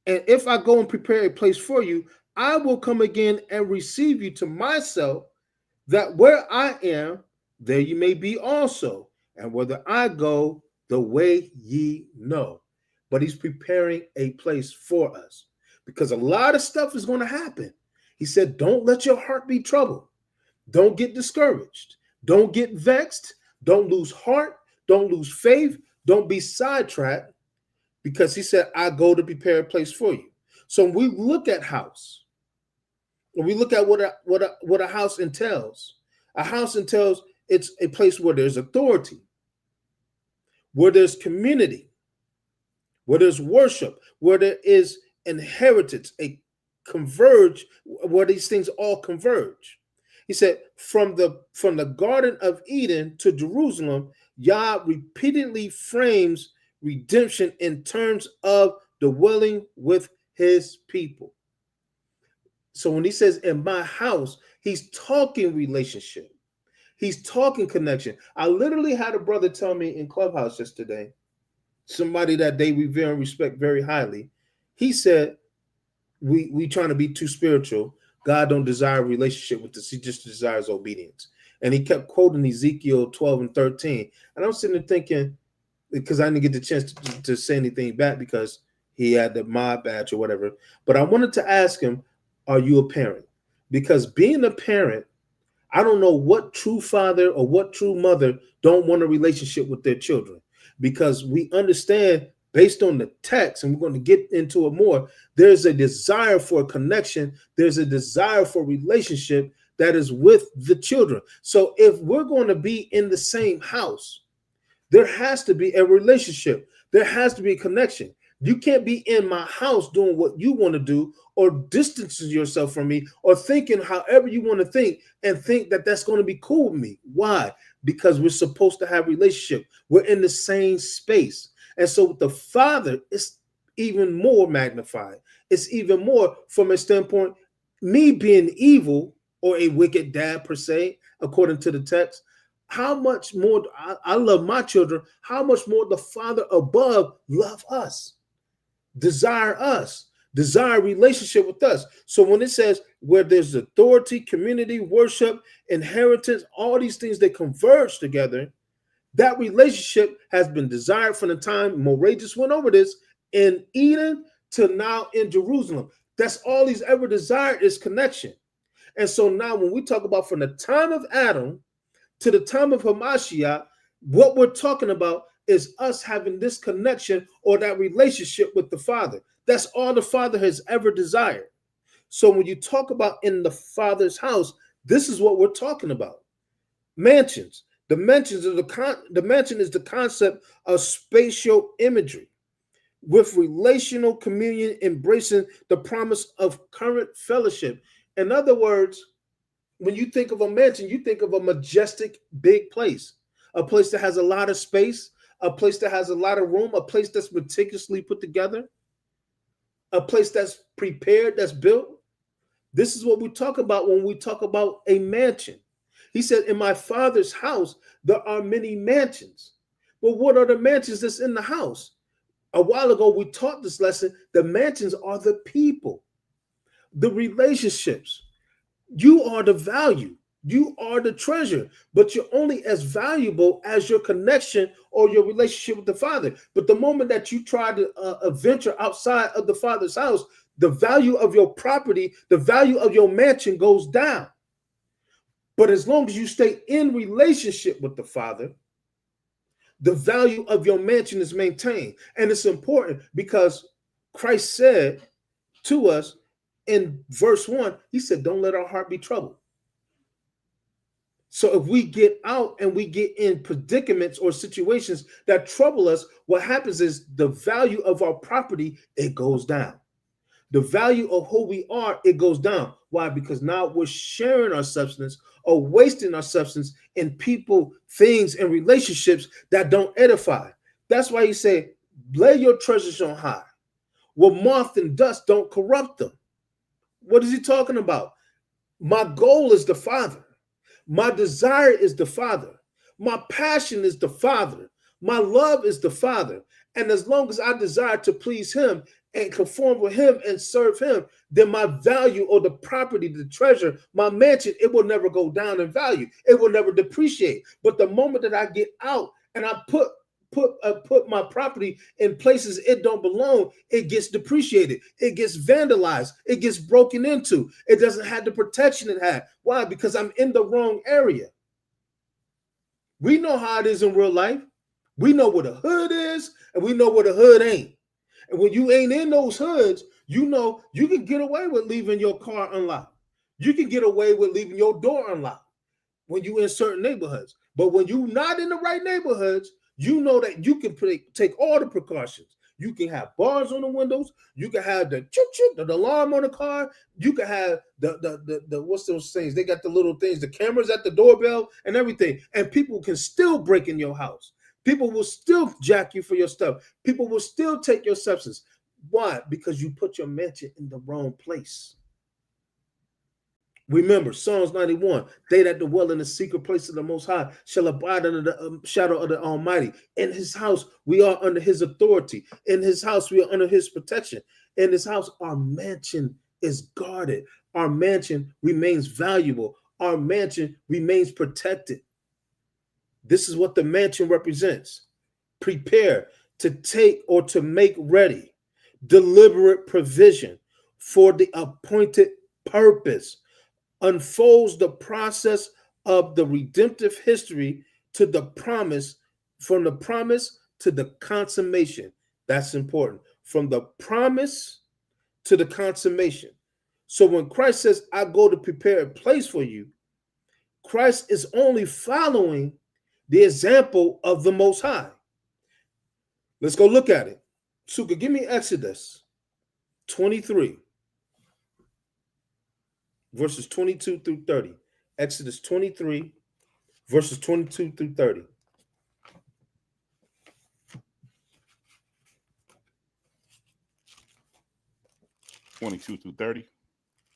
And if I go and prepare a place for you, I will come again and receive you to myself, that where I am, there you may be also. And whither I go, the way ye know. But he's preparing a place for us because a lot of stuff is going to happen. He said, don't let your heart be troubled. Don't get discouraged. Don't get vexed. Don't lose heart. Don't lose faith. Don't be sidetracked, because he said, I go to prepare a place for you. So when we look at house, when we look at what a house entails, it's a place where there's authority, where there's community, where there's worship, where there is inheritance, where these things all converge. He said, from the Garden of Eden to Jerusalem, Yah repeatedly frames redemption in terms of dwelling with his people. So when he says in my house, he's talking relationship. He's talking connection. I literally had a brother tell me in Clubhouse yesterday, somebody that they revere and respect very highly. He said, we trying to be too spiritual. God don't desire a relationship with us. He just desires obedience. And he kept quoting Ezekiel 12 and 13. And I'm sitting there thinking, because I didn't get the chance to say anything back because he had the mob badge or whatever. But I wanted to ask him, are you a parent? Because being a parent, I don't know what true father or what true mother don't want a relationship with their children, because we understand based on the text, and we're going to get into it more, there's a desire for a connection. There's a desire for relationship that is with the children. So if we're going to be in the same house, there has to be a relationship. There has to be a connection. You can't be in my house doing what you want to do or distancing yourself from me or thinking however you want to think and think that that's going to be cool with me. Why? Because we're supposed to have a relationship. We're in the same space. And so with the Father, it's even more magnified. It's even more from a standpoint, me being evil or a wicked dad per se, according to the text, how much more I love my children, how much more the Father above love us, desire relationship with us. So when it says where there's authority, community, worship, inheritance, all these things that converge together, that relationship has been desired from the time Morageous went over this in Eden to now in Jerusalem. That's all he's ever desired is connection. And so now when we talk about from the time of Adam to the time of Hamashiach, what we're talking about is us having this connection or that relationship with the Father. That's all the Father has ever desired. So when you talk about in the Father's house, this is what we're talking about. Mansions. The mansion is the concept of spatial imagery with relational communion embracing the promise of current fellowship. In other words, when you think of a mansion, you think of a majestic, big place, a place that has a lot of space, a place that has a lot of room, a place that's meticulously put together, a place that's prepared, that's built. This is what we talk about when we talk about a mansion. He said, in my Father's house, there are many mansions. Well, what are the mansions that's in the house? A while ago, we taught this lesson. The mansions are the people, the relationships. You are the value. You are the treasure, but you're only as valuable as your connection or your relationship with the Father. But the moment that you try to venture outside of the Father's house, the value of your property, the value of your mansion goes down. But as long as you stay in relationship with the Father, the value of your mansion is maintained. And it's important because Christ said to us, in verse 1, he said, don't let our heart be troubled. So if we get out and we get in predicaments or situations that trouble us, what happens is the value of our property, it goes down. The value of who we are, it goes down. Why? Because now we're sharing our substance or wasting our substance in people, things, and relationships that don't edify. That's why he say, lay your treasures on high, where moth and dust don't corrupt them. What is he talking about? My goal is the Father. My desire is the Father. My passion is the Father. My love is the Father. And as long as I desire to please him and conform with him and serve him, then my value or the property, the treasure, my mansion, it will never go down in value. It will never depreciate. But the moment that I get out and I put my property in places it don't belong, it gets depreciated, it gets vandalized, it gets broken into, it doesn't have the protection it had. Why? Because I'm in the wrong area. We know how it is in real life. We know what a hood is and we know what a hood ain't. And when you ain't in those hoods, you know you can get away with leaving your car unlocked. You can get away with leaving your door unlocked when you in certain neighborhoods. But when you're not in the right neighborhoods, you know that you can take all the precautions. You can have bars on the windows. You can have the the alarm on the car. You can have the what's those things? They got the little things, the cameras at the doorbell and everything. And people can still break in your house. People will still jack you for your stuff. People will still take your substance. Why? Because you put your mansion in the wrong place. Remember, Psalms 91, they that dwell in the secret place of the Most High shall abide under the shadow of the Almighty. In his house, we are under his authority. In his house, we are under his protection. In his house, our mansion is guarded. Our mansion remains valuable. Our mansion remains protected. This is what the mansion represents. Prepare to take or to make ready deliberate provision for the appointed purpose. Unfolds the process of the redemptive history to the promise, from the promise to the consummation. That's important. From the promise to the consummation. So when Christ says, I go to prepare a place for you, Christ is only following the example of the Most High. Let's go look at it. Suka, give me Exodus 23. Verses 22 through 30. Exodus 23, verses 22 through 30.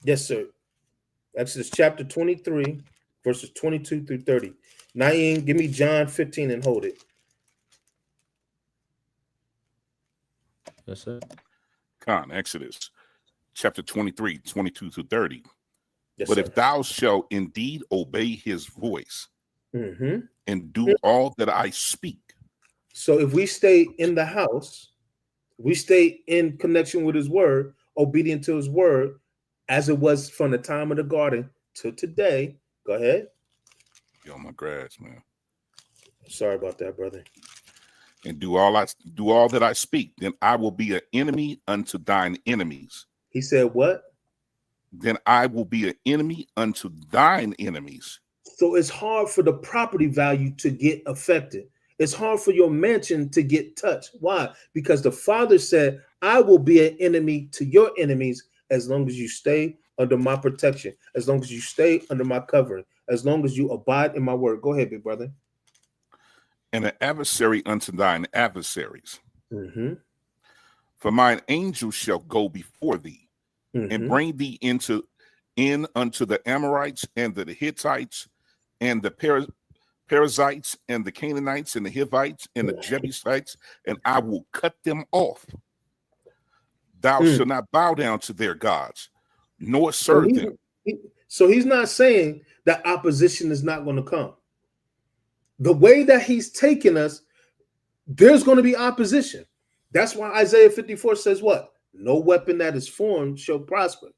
Yes, sir. Exodus chapter 23, verses 22 through 30. Naeem, give me John 15 and hold it. Yes, sir. Exodus chapter 23, 22 through 30. Yes, but sir. if thou shalt indeed obey his voice and do all that I speak. So if we stay in the house, we stay in connection with his word, obedient to his word, as it was from the time of the garden to today. Go ahead. Yo, my grass, man. Sorry about that, brother. And do all that I speak, then I will be an enemy unto thine enemies. He said what? Then I will be an enemy unto thine enemies. So it's hard for the property value to get affected. It's hard for your mansion to get touched. Why? Because the Father said, I will be an enemy to your enemies as long as you stay under my protection, as long as you stay under my covering, as long as you abide in my word. Go ahead, big brother. And an adversary unto thine adversaries. For mine angel shall go before thee, and bring thee in unto the Amorites and the Hittites and the Perizzites and the Canaanites and the Hivites and the Jebusites, and I will cut them off. Thou shalt not bow down to their gods, nor serve them. So he's not saying that opposition is not going to come. The way that he's taking us, there's going to be opposition. That's why Isaiah 54 says what? No weapon that is formed shall prosper.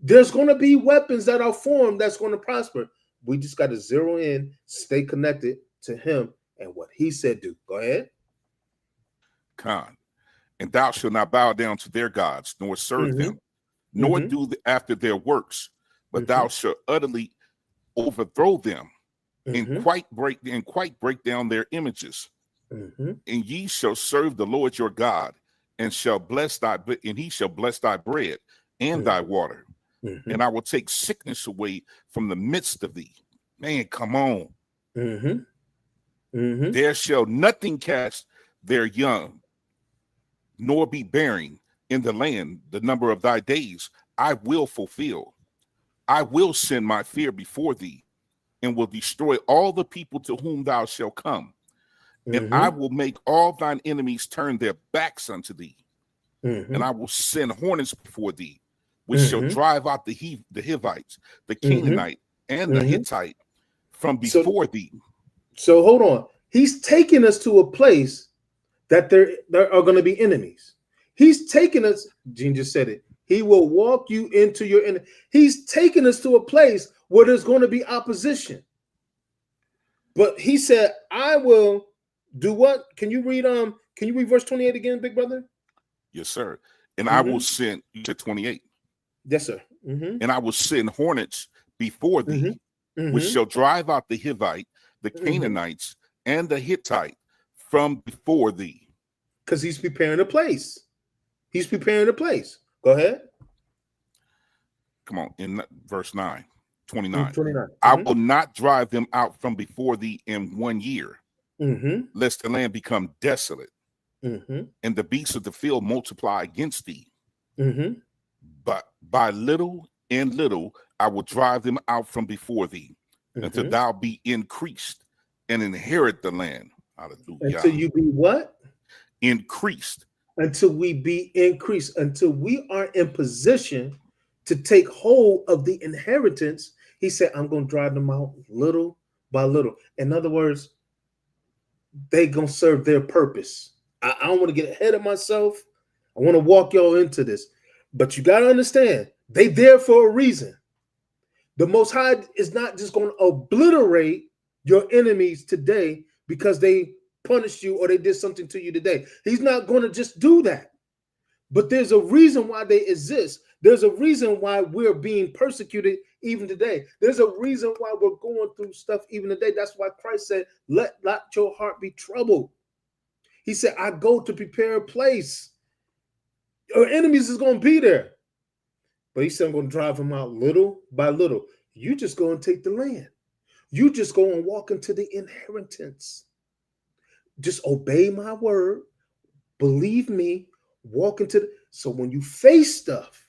There's going to be weapons that are formed that's going to prosper. We just got to zero in, stay connected to him and what he said do. Go ahead. And thou shalt not bow down to their gods, nor serve them. nor do after their works, but thou shalt utterly overthrow them, and quite break down their images. And ye shall serve the Lord your God, and he shall bless thy bread and thy water. And I will take sickness away from the midst of thee. Man, come on. There shall nothing cast their young, nor be bearing in the land. The number of thy days I will fulfill. I will send my fear before thee, and will destroy all the people to whom thou shalt come. And I will make all thine enemies turn their backs unto thee. And I will send hornets before thee, which shall drive out the Hivites, the Canaanite, and the Hittite from before thee. So hold on. He's taking us to a place that there are going to be enemies. He's taking us, Gene just said it, he will walk you into your enemy. He's taking us to a place where there's going to be opposition. But he said, I will do what? Can you read verse 28 again, big brother? Yes, sir. And I will send to 28. Yes, sir. And I will send hornets before thee, which shall drive out the Hivite, the Canaanites, and the Hittite from before thee. Because he's preparing a place. He's preparing a place. Go ahead. Come on, in verse 29. I will not drive them out from before thee in 1 year, lest the land become desolate, and the beasts of the field multiply against thee. But by little and little I will drive them out from before thee, until thou be increased and inherit the land. Hallelujah. Until you be what? Increased. Until we be increased, until we are in position to take hold of the inheritance. He said, I'm going to drive them out little by little. In other words, they're going to serve their purpose. I don't want to get ahead of myself. I want to walk y'all into this. But you got to understand, they there for a reason. The Most High is not just going to obliterate your enemies today because they punished you or they did something to you today. He's not going to just do that. But there's a reason why they exist. There's a reason why we're being persecuted even today. There's a reason why we're going through stuff even today. That's why Christ said, let not your heart be troubled. He said, I go to prepare a place. Your enemies is going to be there. But he said, I'm going to drive them out little by little. You just go and take the land. You just go and walk into the inheritance. Just obey my word. Believe me. Walk into the... So when you face stuff,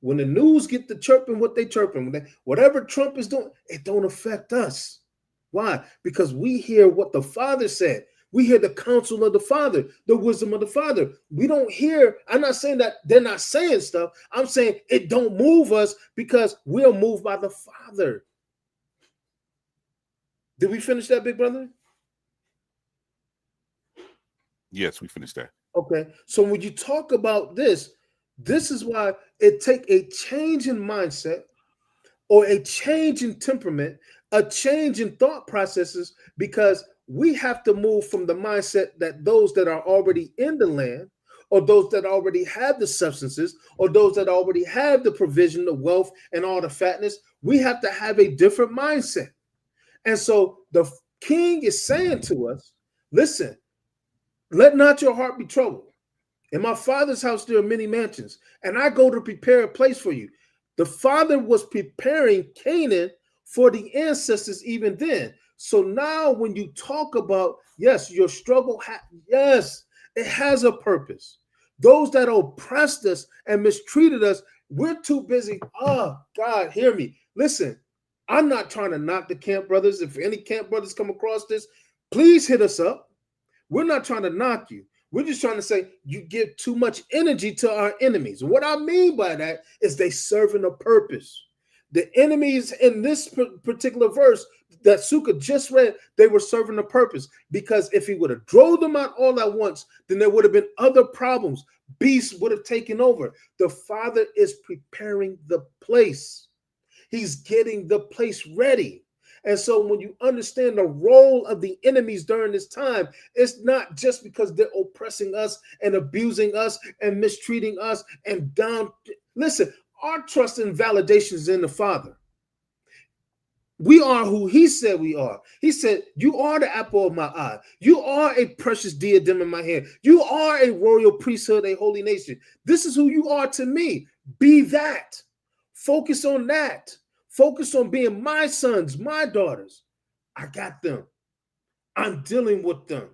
when the news get to chirping what they chirping, whatever Trump is doing, it don't affect us. Why? Because we hear what the Father said. We hear the counsel of the Father, the wisdom of the Father. We don't hear, I'm not saying that they're not saying stuff. I'm saying it don't move us because we're moved by the Father. Did we finish that, big brother? Yes, we finished that. Okay. So when you talk about this is why it takes a change in mindset or a change in temperament, a change in thought processes, because we have to move from the mindset that those that are already in the land, or those that already have the substances, or those that already have the provision, the wealth, and all the fatness, we have to have a different mindset. And so the king is saying to us, listen, let not your heart be troubled. In my Father's house, there are many mansions, and I go to prepare a place for you. The Father was preparing Canaan for the ancestors even then. So now when you talk about, yes, your struggle, yes, it has a purpose. Those that oppressed us and mistreated us, we're too busy. Oh, God, hear me. Listen, I'm not trying to knock the camp brothers. If any camp brothers come across this, please hit us up. We're not trying to knock you. We're just trying to say you give too much energy to our enemies. What I mean by that is they serving a purpose. The enemies in this particular verse that Sukkah just read, they were serving a purpose, because if he would have drove them out all at once, then there would have been other problems. Beasts would have taken over. The Father is preparing the place. He's getting the place ready. And so when you understand the role of the enemies during this time, it's not just because they're oppressing us and abusing us and mistreating us and down. Listen, Our trust and validation is in the Father. We are who he said we are. He said, you are the apple of my eye. You are a precious diadem in my hand. You are a royal priesthood, a holy nation. This is who you are to me. Be that. Focus on that. Focus on being my sons, my daughters. I got them. I'm dealing with them.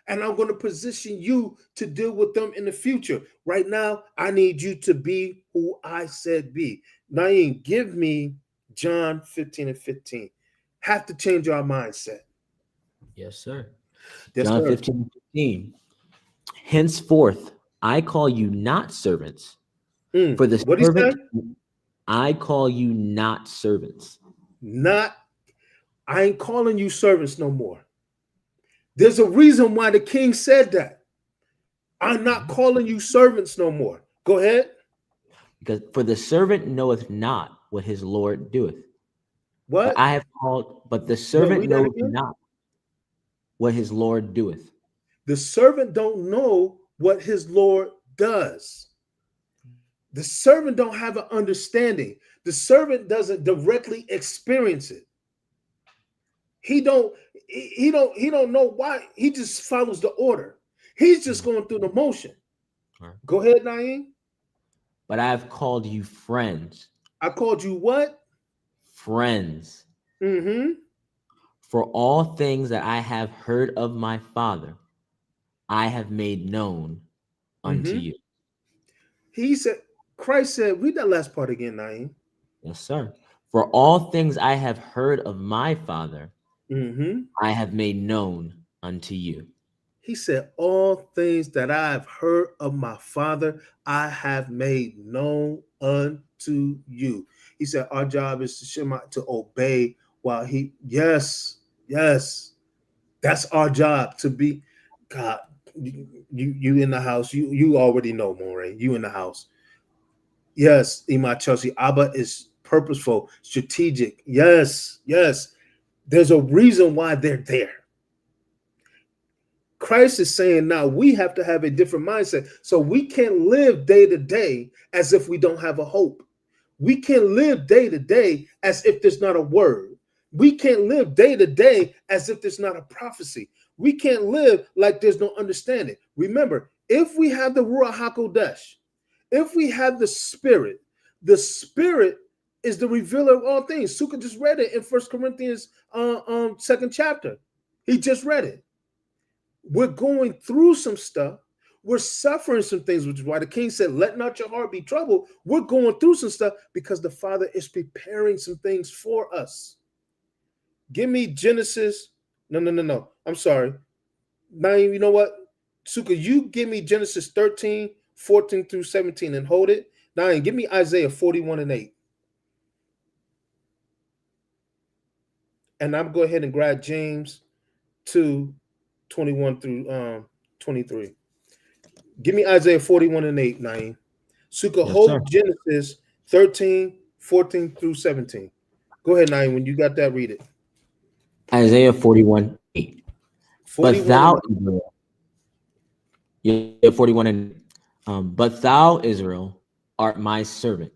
And I'm going to position you to deal with them in the future. Right now, I need you to be who I said be. Naeem, give me John 15:15. Have to change our mindset. Yes, sir. Yes, John sir. 15:15. Henceforth, I call you not servants. For the what servant, I call you not servants. I ain't calling you servants no more. There's a reason why the king said that. I'm not calling you servants no more. Go ahead. Because for the servant knoweth not what his Lord doeth. What? But I have called, but the servant knoweth not what his Lord doeth. The servant don't know what his Lord does. The servant don't have an understanding. The servant doesn't directly experience it. He don't know why. He just follows the order. He's just going through the motion. Right. Go ahead, Naeem. But I have called you friends. I called you what? Friends. Mm-hmm. For all things that I have heard of my Father, I have made known unto you. He said, Christ said, read that last part again, Naeem. Yes, sir. For all things I have heard of my Father, I have made known unto you. He said, all things that I have heard of my Father, I have made known unto you. He said, our job is to obey while yes, that's our job, to be. God, you in the house, you already know, Moray, you in the house. Yes, Imam Chelsea, Abba is purposeful, strategic. Yes. There's a reason why they're there. Christ is saying now we have to have a different mindset. So we can't live day to day as if we don't have a hope. We can't live day to day as if there's not a word. We can't live day to day as if there's not a prophecy. We can't live like there's no understanding. Remember, if we have the Ruach HaKodesh, if we have the Spirit is the revealer of all things. Sukkah just read it in 1 Corinthians 2nd chapter. He just read it. We're going through some stuff. We're suffering some things, which is why the king said, let not your heart be troubled. We're going through some stuff because the Father is preparing some things for us. Give me Genesis. No. I'm sorry. Now, you know what? Sukkah, you give me Genesis 13, 14 through 17 and hold it. Now, give me Isaiah 41:8. And I'm going to go ahead and grab James 2, 21 through 23. Give me Isaiah 41:8, Naeem. Sukkah, hold Genesis 13, 14 through 17. Go ahead, Naeem. When you got that, read it. Isaiah 41:8. But thou, Israel, 41:8. But thou, Israel, art my servant.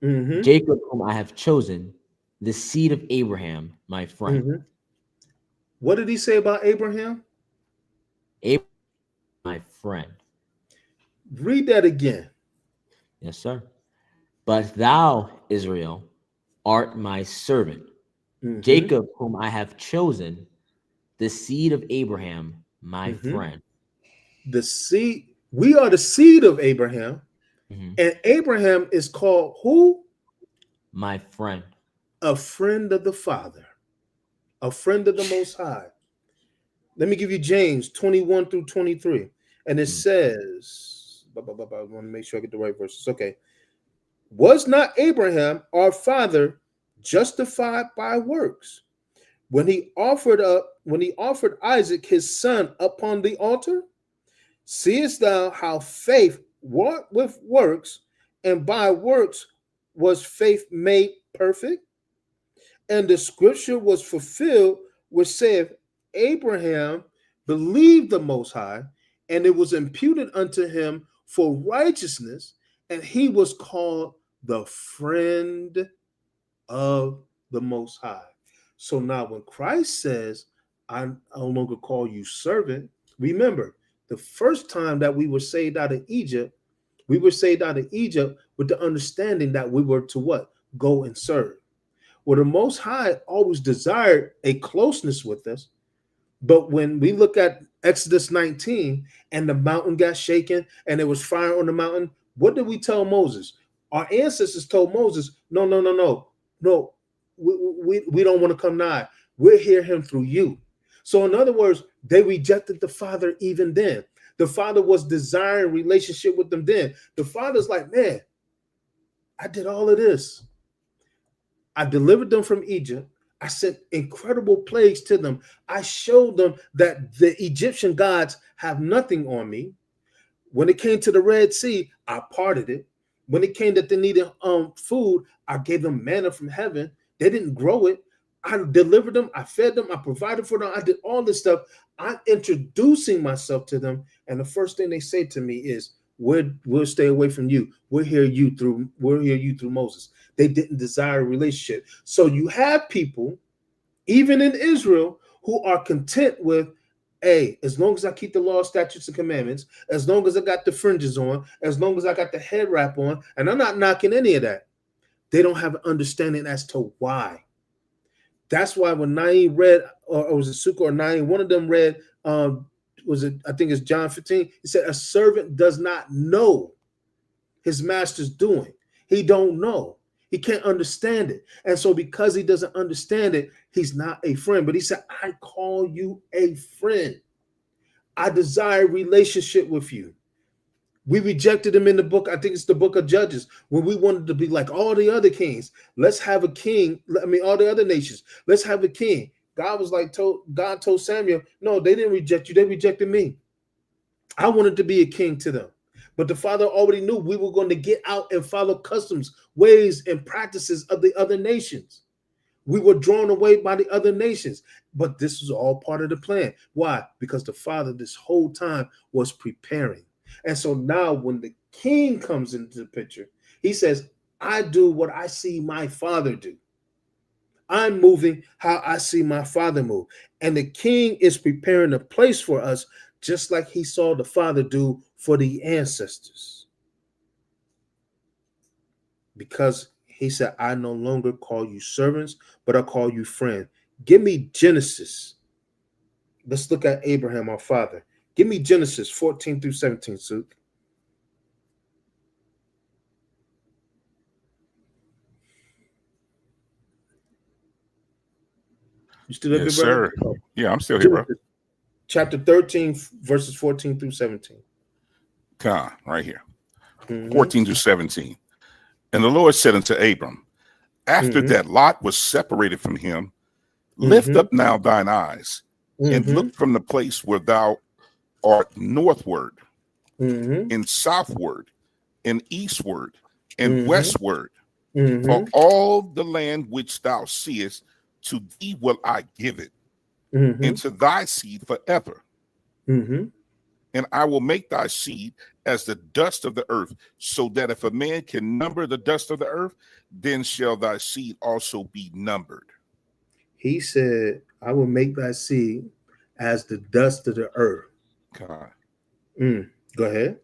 Jacob, whom I have chosen, the seed of Abraham, my friend. What did he say about Abraham? Abraham, my friend. Read that again. Yes, sir. But thou, Israel, art my servant. Jacob, whom I have chosen, the seed of Abraham, my friend. The seed, we are the seed of Abraham. And Abraham is called who? My friend. A friend of the Father. A friend of the Most High. Let me give you James 21 through 23. And it says, I want to make sure I get the right verses. Okay. Was not Abraham, our father, justified by works when he offered Isaac his son upon the altar? Seest thou how faith wrought with works, and by works was faith made perfect? And the scripture was fulfilled, which saith, Abraham believed the Most High, and it was imputed unto him for righteousness, and he was called the friend of the Most High. So now when Christ says, I no longer call you servant, remember, the first time that we were saved out of Egypt, we were saved out of Egypt with the understanding that we were to what? Go and serve. Well, the Most High always desired a closeness with us. But when we look at Exodus 19 and the mountain got shaken and there was fire on the mountain, what did we tell Moses? Our ancestors told Moses, no, we don't want to come nigh. We'll hear him through you. So in other words, they rejected the Father even then. The Father was desiring relationship with them then. The Father's like, man, I did all of this. I delivered them from Egypt. I sent incredible plagues to them. I showed them that the Egyptian gods have nothing on me. When it came to the Red Sea, I parted it. When it came that they needed food, I gave them manna from heaven. They didn't grow it. I delivered them. I fed them. I provided for them. I did all this stuff. I'm introducing myself to them. And the first thing they say to me is, we'll stay away from you. We'll hear you through Moses. They didn't desire a relationship. So you have people, even in Israel, who are content with, hey, as long as I keep the law, statutes, and commandments, as long as I got the fringes on, as long as I got the head wrap on, and I'm not knocking any of that, they don't have an understanding as to why. That's why when Naeem read, or was it Sukkah or Naeem, one of them read, I think it's John 15, he said, a servant does not know his master's doing. He don't know. He can't understand it. And so because he doesn't understand it, he's not a friend. But he said, I call you a friend. I desire relationship with you. We rejected him in the book. I think it's the book of Judges, when we wanted to be like all the other kings. Let's have a king. All the other nations. Let's have a king. God told Samuel, no, they didn't reject you. They rejected me. I wanted to be a king to them. But the Father already knew we were going to get out and follow customs, ways, and practices of the other nations. We were drawn away by the other nations. But this was all part of the plan. Why? Because the Father this whole time was preparing. And so now when the king comes into the picture, he says, I do what I see my Father do. I'm moving how I see my Father move. And the king is preparing a place for us, just like he saw the Father do for the ancestors. Because he said, I no longer call you servants, but I call you friend. Give me Genesis. Let's look at Abraham, our father. Give me Genesis 14 through 17, Suk. You still up, yes, here, brother? sir. Yeah, I'm still here, bro. Chapter 13, verses 14 through 17. Come right here. 14 through 17. And the Lord said unto Abram, after that Lot was separated from him, lift up now thine eyes and look from the place where thou art northward, and southward, and eastward, and westward. For all the land which thou seest, to thee will I give it, and to thy seed forever. And I will make thy seed as the dust of the earth, so that if a man can number the dust of the earth, then shall thy seed also be numbered. He said, I will make thy seed as the dust of the earth. God. Go ahead.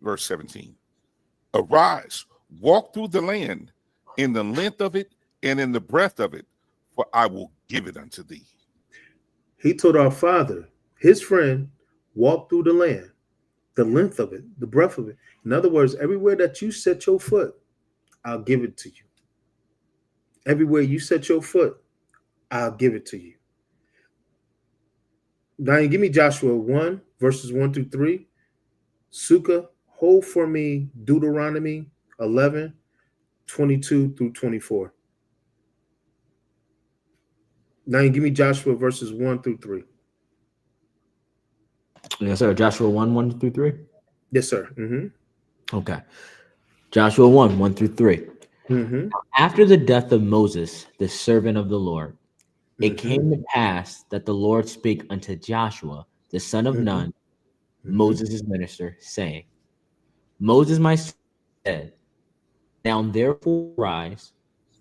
Verse 17. Arise, walk through the land in the length of it and in the breadth of it, for I will give it unto thee. He told our father, his friend, walk through the land, the length of it, the breadth of it. In other words, everywhere that you set your foot, I'll give it to you. Everywhere you set your foot, I'll give it to you. Now, give me Joshua 1, verses 1 through 3. Sukkah, hold for me Deuteronomy 11, 22 through 24. Now, give me Joshua verses 1 through 3. Yes, sir. Joshua 1, 1 through 3? Yes, sir. Okay. Joshua 1, 1 through 3. After the death of Moses, the servant of the Lord, it came to pass that the Lord spake unto Joshua, the son of Nun, Moses' minister, saying, Moses, my son, said, Now therefore rise,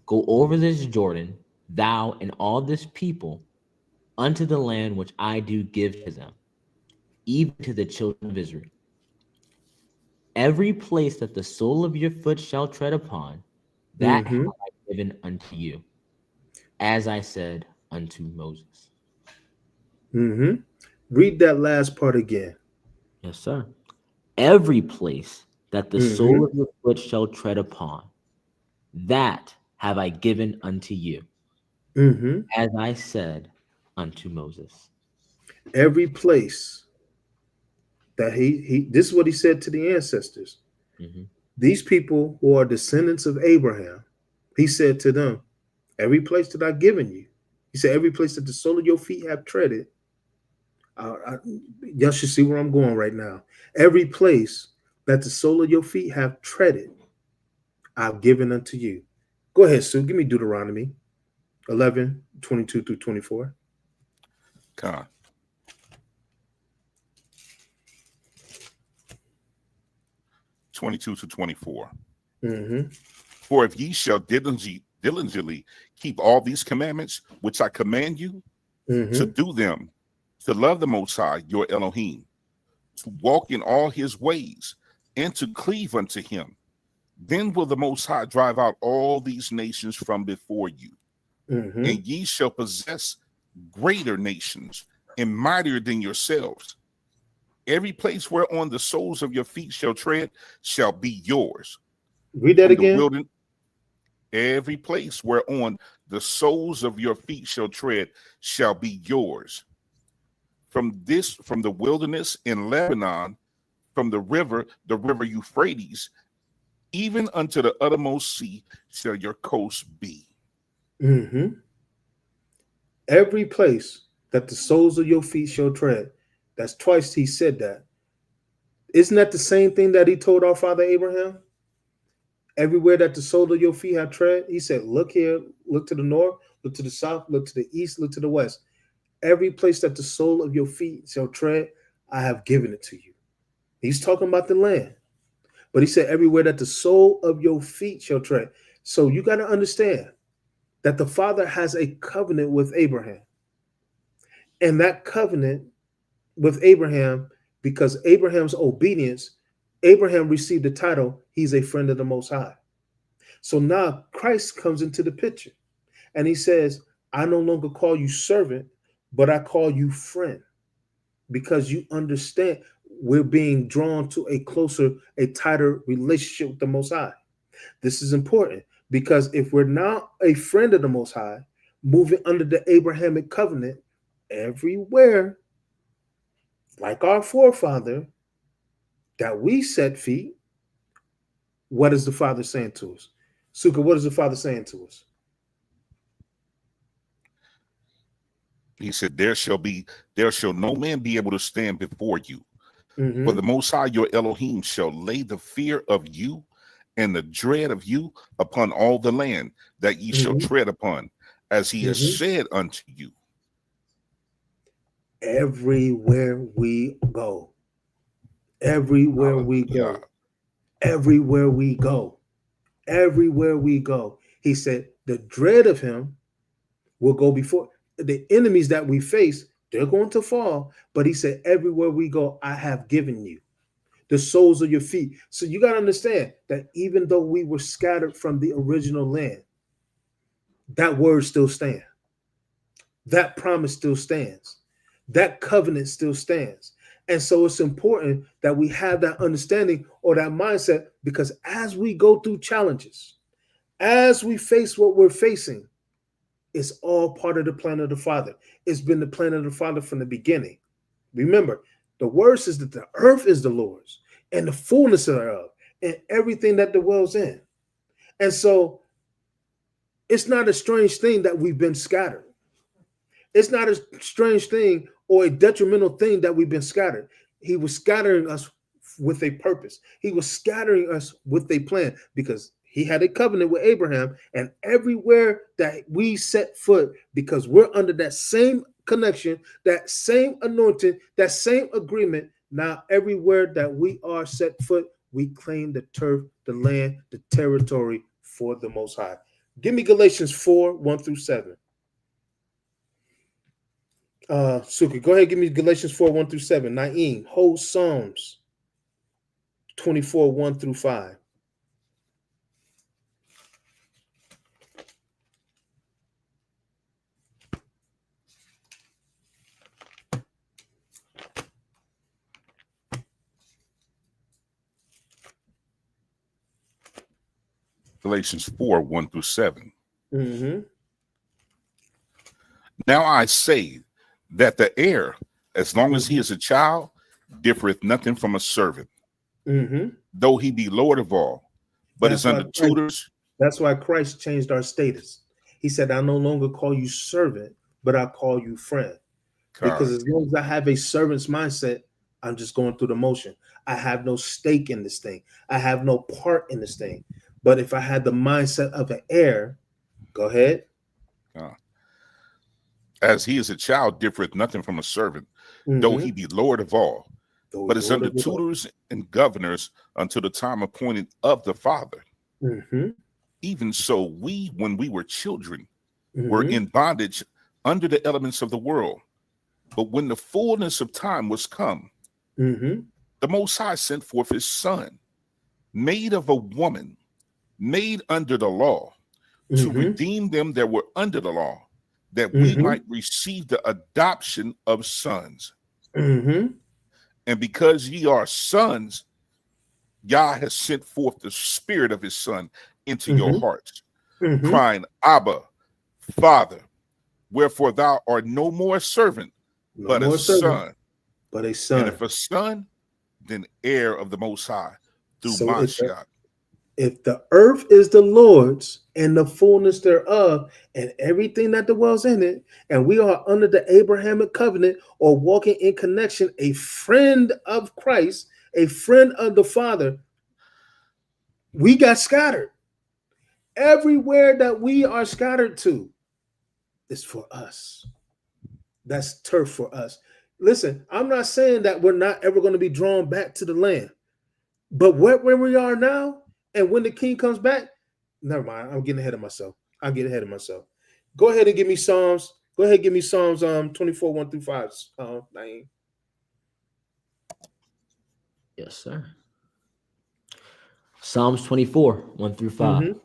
go over this Jordan, thou and all this people, unto the land which I do give to them, even to the children of Israel. Every place that the sole of your foot shall tread upon, that have I given unto you, as I said unto Moses. Read that last part again. Yes, sir. Every place that the sole of your foot shall tread upon, that have I given unto you, as I said unto Moses. Every place that he this is what he said to the ancestors. These people who are descendants of Abraham, he said to them, every place that I've given you, he said, every place that the sole of your feet have treaded, y'all should see where I'm going right now. Every place that the sole of your feet have treaded, I've given unto you. Go ahead, Sue. Give me Deuteronomy 11, 22 through 24. God. 22 to 24. For if ye shall diligently keep all these commandments which I command you, to do them, to love the Most High, your Elohim, to walk in all his ways, and to cleave unto him, then will the Most High drive out all these nations from before you, and ye shall possess greater nations and mightier than yourselves. Every place whereon the soles of your feet shall tread shall be yours. Read that again. Every place whereon the soles of your feet shall tread shall be yours. From the wilderness in Lebanon, from the river Euphrates, even unto the uttermost sea shall your coast be. Every place that the soles of your feet shall tread. That's twice he said that. Isn't that the same thing that he told our father Abraham? Everywhere that the sole of your feet have tread, he said, look here, look to the north, look to the south, look to the east, look to the west. Every place that the sole of your feet shall tread, I have given it to you. He's talking about the land. But he said, everywhere that the sole of your feet shall tread. So you got to understand that the Father has a covenant with Abraham. And that covenant with Abraham, because Abraham's obedience, Abraham received the title, he's a friend of the Most High. So now Christ comes into the picture and he says, I no longer call you servant, but I call you friend, because you understand we're being drawn to a closer, a tighter relationship with the Most High. This is important because if we're now a friend of the Most High, moving under the Abrahamic covenant, everywhere, like our forefather, that we set feet, what is the Father saying to us? Sukkah, what is the Father saying to us? He said, there shall no man be able to stand before you. For the Most High, your Elohim, shall lay the fear of you and the dread of you upon all the land that ye shall tread upon, as he has said unto you. Everywhere we go, everywhere we go, everywhere we go, everywhere we go, he said, the dread of him will go before. The enemies that we face, they're going to fall. But he said, everywhere we go, I have given you the soles of your feet. So you got to understand that even though we were scattered from the original land, that word still stands. That promise still stands. That covenant still stands. And so it's important that we have that understanding or that mindset, because as we go through challenges, as we face what we're facing, it's all part of the plan of the Father. It's been the plan of the Father from the beginning. Remember, the word says that the earth is the Lord's and the fullness thereof and everything that dwells in. And so it's not a strange thing that we've been scattered. It's not a strange thing or a detrimental thing that we've been scattered. He was scattering us with a purpose. He was scattering us with a plan, because he had a covenant with Abraham, and everywhere that we set foot, because we're under that same connection, that same anointing, that same agreement, now everywhere that we are set foot, we claim the turf, the land, the territory for the Most High. Give me Galatians 4, 1 through 7. Suki, go ahead, give me Galatians 4, 1 through 7. Naeem, hold Psalms 24, 1 through 5. Galatians 4, 1 through 7. Mm-hmm. Now I say that the heir, as long as he is a child, differeth nothing from a servant, though he be Lord of all, but is under tutors. That's why Christ changed our status. He said, I no longer call you servant, but I call you friend. Because as long as I have a servant's mindset, I'm just going through the motion. I have no stake in this thing. I have no part in this thing. But if I had the mindset of an heir, go ahead. As he is a child, differeth nothing from a servant, though he be Lord of all, but is under tutors and governors until the time appointed of the Father. Even so, we, when we were children, were in bondage under the elements of the world. But when the fullness of time was come, the Most High sent forth his Son, made of a woman, made under the law, to redeem them that were under the law, that we might receive the adoption of sons. And because ye are sons, Yah has sent forth the spirit of his Son into your hearts, crying, Abba, Father. Wherefore thou art no more a servant, but a son. But a son. And if a son, then heir of the Most High through Mashiach. If the earth is the Lord's and the fullness thereof and everything that dwells in it, and we are under the Abrahamic covenant or walking in connection, a friend of Christ, a friend of the Father, we got scattered. Everywhere that we are scattered to is for us. That's turf for us. Listen, I'm not saying that we're not ever going to be drawn back to the land, but where we are now, and when the king comes back, never mind. I'm getting ahead of myself. I'll get ahead of myself. Go ahead and give me Psalms. Go ahead and give me Psalms 24, 1 through 5. Naeem. Yes, sir. Psalms 24, 1 through 5.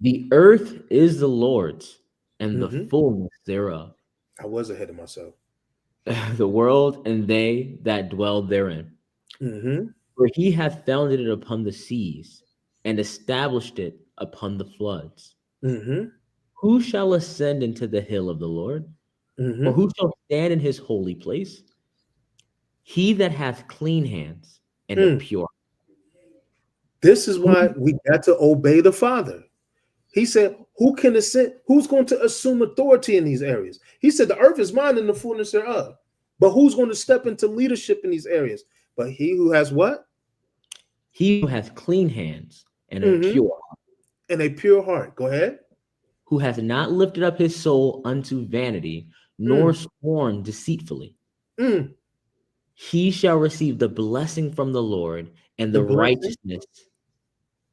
The earth is the Lord's, and the fullness thereof. I was ahead of myself. The world and they that dwell therein. For he hath founded it upon the seas, and established it upon the floods. Who shall ascend into the hill of the Lord? Or who shall stand in his holy place? He that hath clean hands and a pure. This is why we got to obey the Father. He said, who can ascend? Who's going to assume authority in these areas? He said, the earth is mine and the fullness thereof. But who's going to step into leadership in these areas? But he who has what? He who hath clean hands and a pure heart. And a pure heart. Go ahead. Who hath not lifted up his soul unto vanity, nor sworn deceitfully. He shall receive the blessing from the Lord and the righteousness.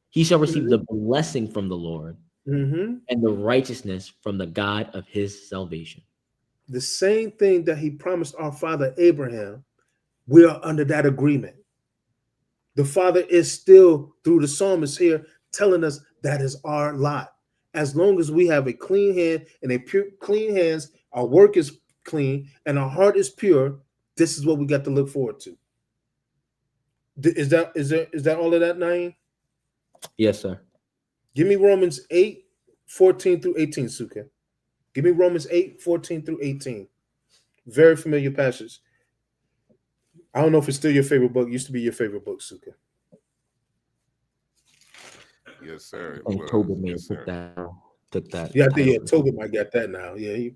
He shall receive the blessing from the Lord and the righteousness from the God of his salvation. The same thing that he promised our father Abraham, we are under that agreement. The Father is still, through the psalmist here, telling us that is our lot. As long as we have a clean hand and a pure, clean hands, our work is clean, and our heart is pure, this is what we got to look forward to. Is that all of that, Naeem? Yes, sir. Give me Romans 8, 14 through 18, Suka. Give me Romans 8, 14 through 18. Very familiar passage. I don't know if it's still your favorite book. It used to be your favorite book, Suka. Yes, sir. And Tobit may have took that. Yeah, I think Tobit might get that now. Yeah, he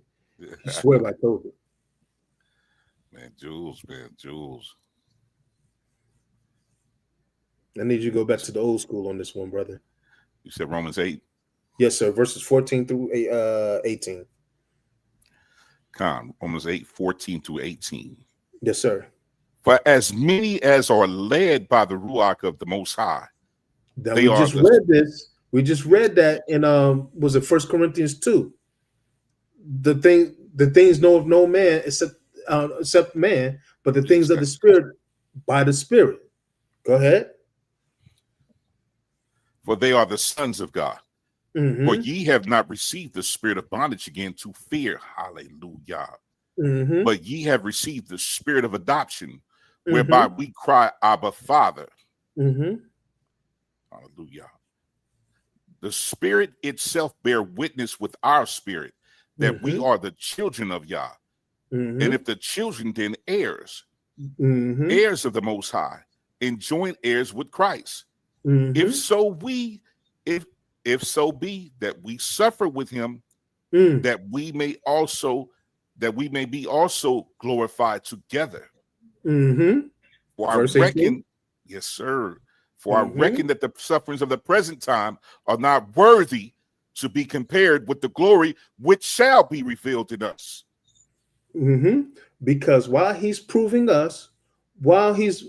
swear by Tobit. Man, Jules. I need you to go back to the old school on this one, brother. You said Romans 8? Yes, sir. Verses 14 through 18. Romans 8, 14 through 18. Yes, sir. For as many as are led by the Ruach of the Most High. That we just read this. We just read that in was it 1 Corinthians 2? The things know of no man except man, but the things of the Spirit by the Spirit. Go ahead. For they are the sons of God. For ye have not received the spirit of bondage again to fear. Hallelujah. But ye have received the spirit of adoption, whereby we cry, Abba, Father. Hallelujah. The Spirit itself bear witness with our spirit that we are the children of Yah. And if the children, then heirs, heirs of the Most High, and joint heirs with Christ. If so be that we suffer with him, that we may be also glorified together. For I reckon, yes, sir. For I reckon that the sufferings of the present time are not worthy to be compared with the glory which shall be revealed in us. Because while he's proving us, while he's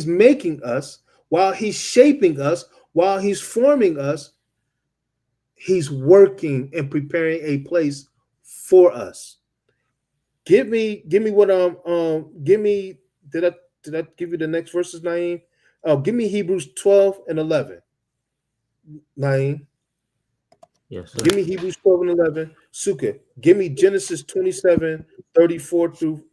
making us, while he's shaping us, while he's forming us, he's working and preparing a place for us. Give me what give me. Did I give you the next verses, Naeem? Oh, give me Hebrews 12 and 11. Naeem. Yes, sir. Give me Hebrews 12 and 11. Sukkah. Give me Genesis 27, 34 through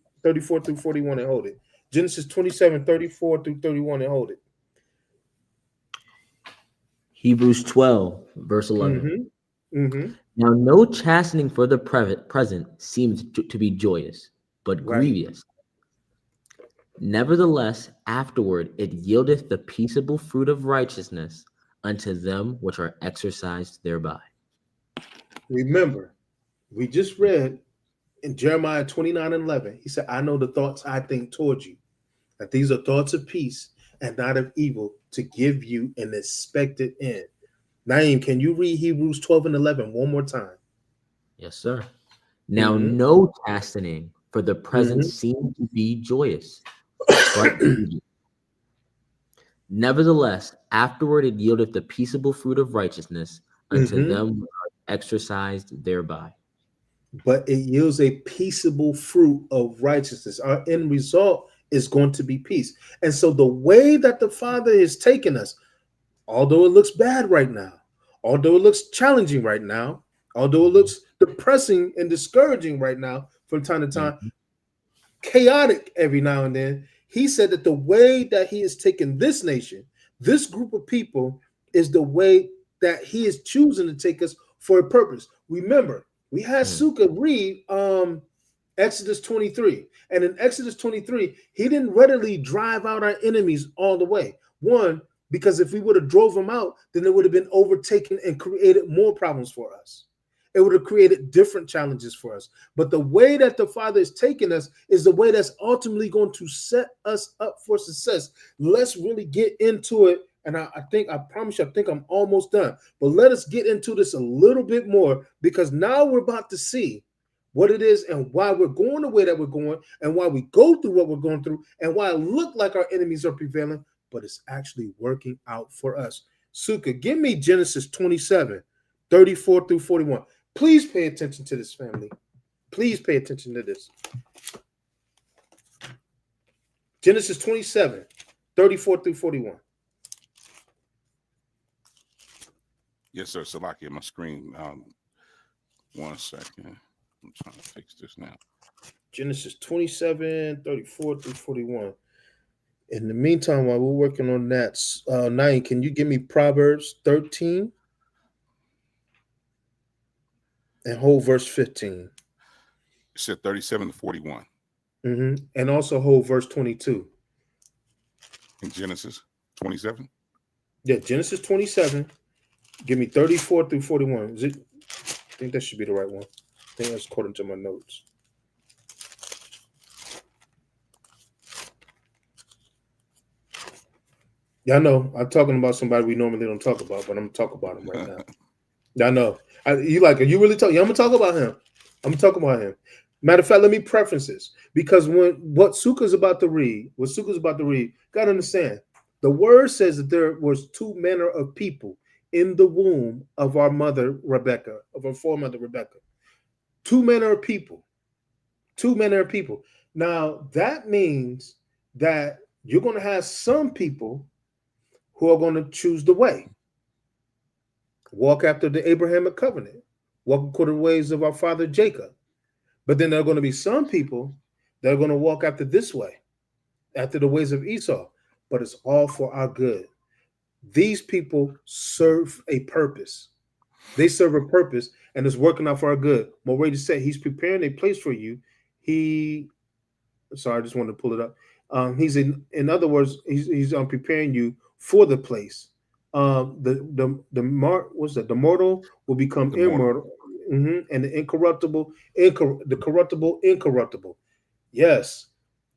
41 and hold it. Genesis 27, 34 through 31 and hold it. Hebrews 12, verse 11. Now, no chastening for the present seems to be joyous, but grievous. Nevertheless, afterward it yieldeth the peaceable fruit of righteousness unto them which are exercised thereby. Remember, we just read in Jeremiah 29 and 11, he said, I know the thoughts I think towards you, that these are thoughts of peace and not of evil, to give you an expected end. Naeem, can you read Hebrews 12 and 11 one more time? Yes, sir. Now, no chastening for the present seems to be joyous, but grievous. Nevertheless, afterward it yieldeth the peaceable fruit of righteousness unto them who are exercised thereby. But it yields a peaceable fruit of righteousness. Our end result is going to be peace. And so the way that the Father is taking us, although it looks bad right now, although it looks challenging right now, although it looks depressing and discouraging right now from time to time, chaotic every now and then, he said that the way that he is taking this nation, this group of people, is the way that he is choosing to take us for a purpose. Remember, we had Sukkah read Exodus 23. And in Exodus 23, he didn't readily drive out our enemies all the way. One, because if we would have drove them out, then it would have been overtaken and created more problems for us. It would have created different challenges for us. But the way that the Father is taking us is the way that's ultimately going to set us up for success. Let's really get into it. And I promise you, I think I'm almost done. But let us get into this a little bit more, because now we're about to see what it is and why we're going the way that we're going, and why we go through what we're going through, and why it look like our enemies are prevailing, but it's actually working out for us. Sukkah, give me Genesis 27, 34 through 41. Please pay attention to this, family. Please pay attention to this. Genesis 27, 34 through 41. Yes, sir. Salaki, my screen. 1 second. I'm trying to fix this now. Genesis 27, 34 through 41. In the meantime, while we're working on that, 9, can you give me Proverbs 13 and whole verse 15? It said 37 to 41. And also whole verse 22. In Genesis 27? Yeah, Genesis 27. Give me 34 through 41. I think that should be the right one. I think that's according to my notes. Yeah, I know. I'm talking about somebody we normally don't talk about, but I'm gonna talk about him right now. I know. Are you really talking? Yeah, I'm gonna talk about him. I'm gonna talk about him. Matter of fact, let me preference this, because what Sukkah's about to read, gotta understand. The word says that there was two manner of people in the womb of our mother Rebecca, of our foremother Rebecca. Two manner of people. Two manner of people. Now that means that you're going to have some people who are going to choose the way, walk after the Abrahamic covenant, walk according to the ways of our father Jacob. But then there are going to be some people that are going to walk after this way, after the ways of Esau. But it's all for our good. These people serve a purpose. They serve a purpose, and it's working out for our good. Morady said he's preparing a place for you. Sorry, I just wanted to pull it up. He's in other words, he's preparing you for the place. The mortal will become immortal, and the incorruptible, incorruptible. Yes,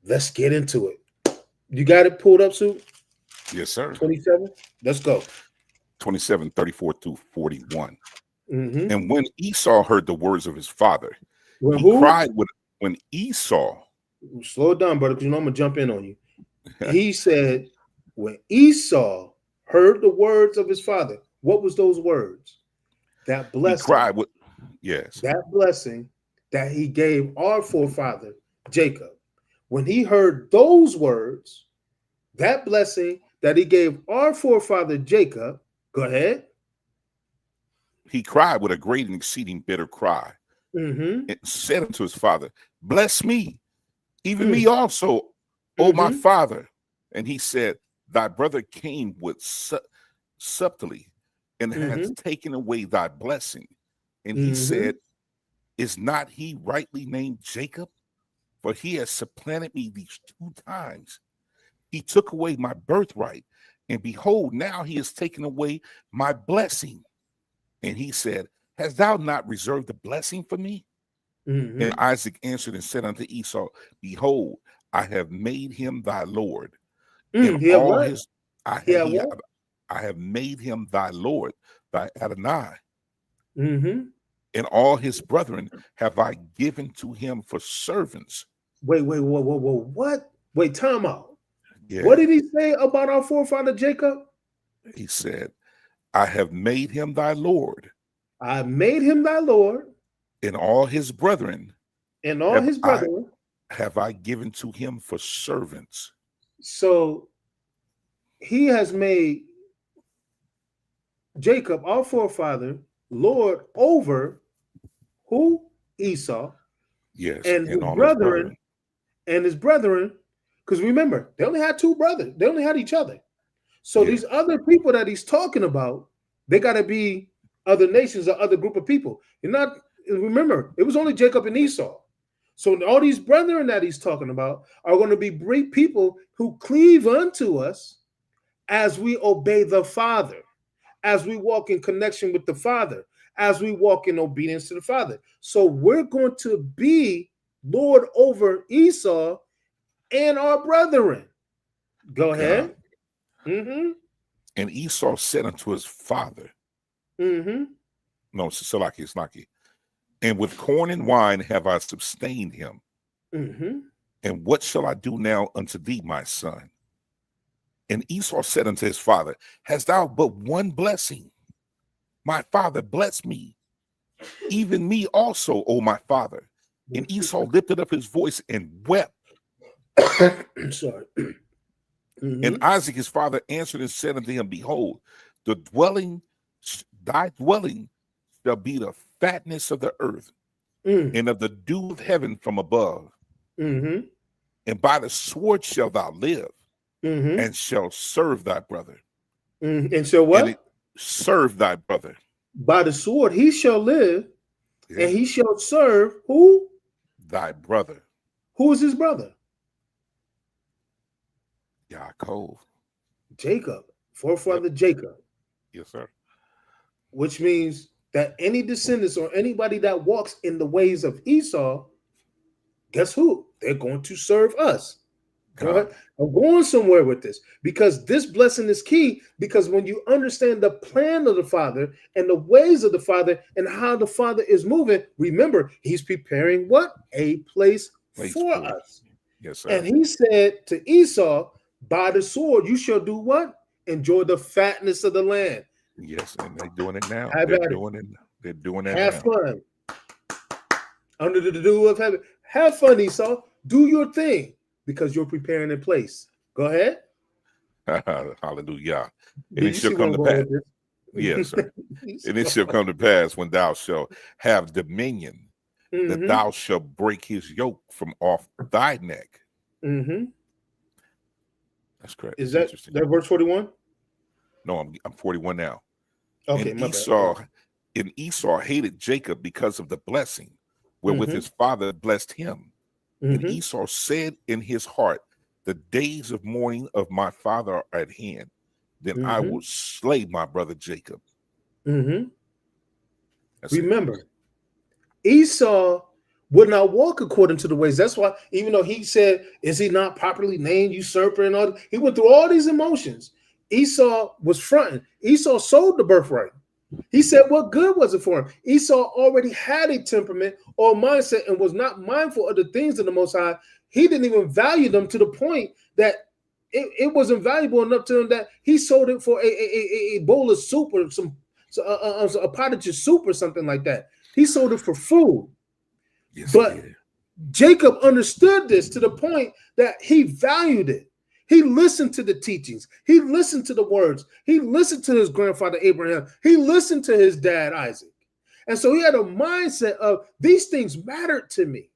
let's get into it. You got it pulled up, Sue? Yes, sir. 27. Let's go. 27, 34 through 41. And when Esau heard the words of his father, he cried when Esau. Slow it down, brother, because you know I'm gonna jump in on you. He said, when Esau heard the words of his father, what was those words? That blessing. He cried that blessing that he gave our forefather Jacob. When he heard those words, that blessing that he gave our forefather Jacob, go ahead. He cried with a great and exceeding bitter cry, and said unto his father, bless me, even me also, O my father. And he said, thy brother came with subtlety, and has taken away thy blessing. And he said, is not he rightly named Jacob? For he has supplanted me these 2 times. He took away my birthright, and behold, now he has taken away my blessing. And he said, hast thou not reserved the blessing for me? And Isaac answered and said unto Esau, behold, I have made him thy Lord. I have made him thy Lord, thy Adonai. And all his brethren have I given to him for servants. Wait, what? Wait, time out. Yeah. What did he say about our forefather Jacob? He said, I have made him thy Lord. I made him thy Lord. And all his brethren. Have I given to him for servants. So he has made Jacob, our forefather, Lord over who? Esau. Yes. And his brethren. And his brethren, because remember, they only had 2 brothers. They only had each other. So these other people that he's talking about, they got to be other nations or other group of people. Remember, it was only Jacob and Esau. So all these brethren that he's talking about are going to be great people who cleave unto us as we obey the Father, as we walk in connection with the Father, as we walk in obedience to the Father. So we're going to be Lord over Esau and our brethren. Go ahead. And Esau said unto his father, no, it's Salaki. And with corn and wine have I sustained him. And what shall I do now unto thee, my son? And Esau said unto his father, hast thou but one blessing? My father, bless me, even me also, O my father. And Esau lifted up his voice and wept. Sorry. And Isaac his father answered and said unto him, behold, thy dwelling shall be the fatness of the earth, and of the dew of heaven from above. And by the sword shalt thou live, and shall serve thy brother. And shall what? Serve thy brother. By the sword he shall live, and he shall serve who? Thy brother. Who is his brother? Yaakov. Jacob, forefather Jacob. Yes, sir. Which means that any descendants or anybody that walks in the ways of Esau, guess who? They're going to serve us. Go ahead. I'm going somewhere with this because this blessing is key. Because when you understand the plan of the Father and the ways of the Father and how the Father is moving, remember, he's preparing what? A place for us. Yes, sir. And he said to Esau, by the sword, you shall do what? Enjoy the fatness of the land. Yes, and they're doing it now. They're doing it. Have fun. Under the dew of heaven. Have fun, Esau. Do your thing because you're preparing a place. Go ahead. Hallelujah. And it shall come to pass. Yes, sir. And it shall come to pass when thou shalt have dominion, that thou shalt break his yoke from off thy neck. That's correct. Is that verse 41? No, I'm 41 now. Okay, and Esau hated Jacob because of the blessing wherewith his father blessed him. And Esau said in his heart, the days of mourning of my father are at hand. Then I will slay my brother Jacob. Remember, Esau would not walk according to the ways. That's why, even though he said, is he not properly named usurper and all, he went through all these emotions. Esau was fronting. Esau sold the birthright. He said, what good was it for him? Esau already had a temperament or mindset and was not mindful of the things of the Most High. He didn't even value them to the point that it wasn't valuable enough to him that he sold it for a bowl of soup or a pottage of soup or something like that. He sold it for food. Yes, but Jacob understood this to the point that he valued it. He listened to the teachings. He listened to the words. He listened to his grandfather Abraham. He listened to his dad Isaac. And so he had a mindset of these things mattered to me.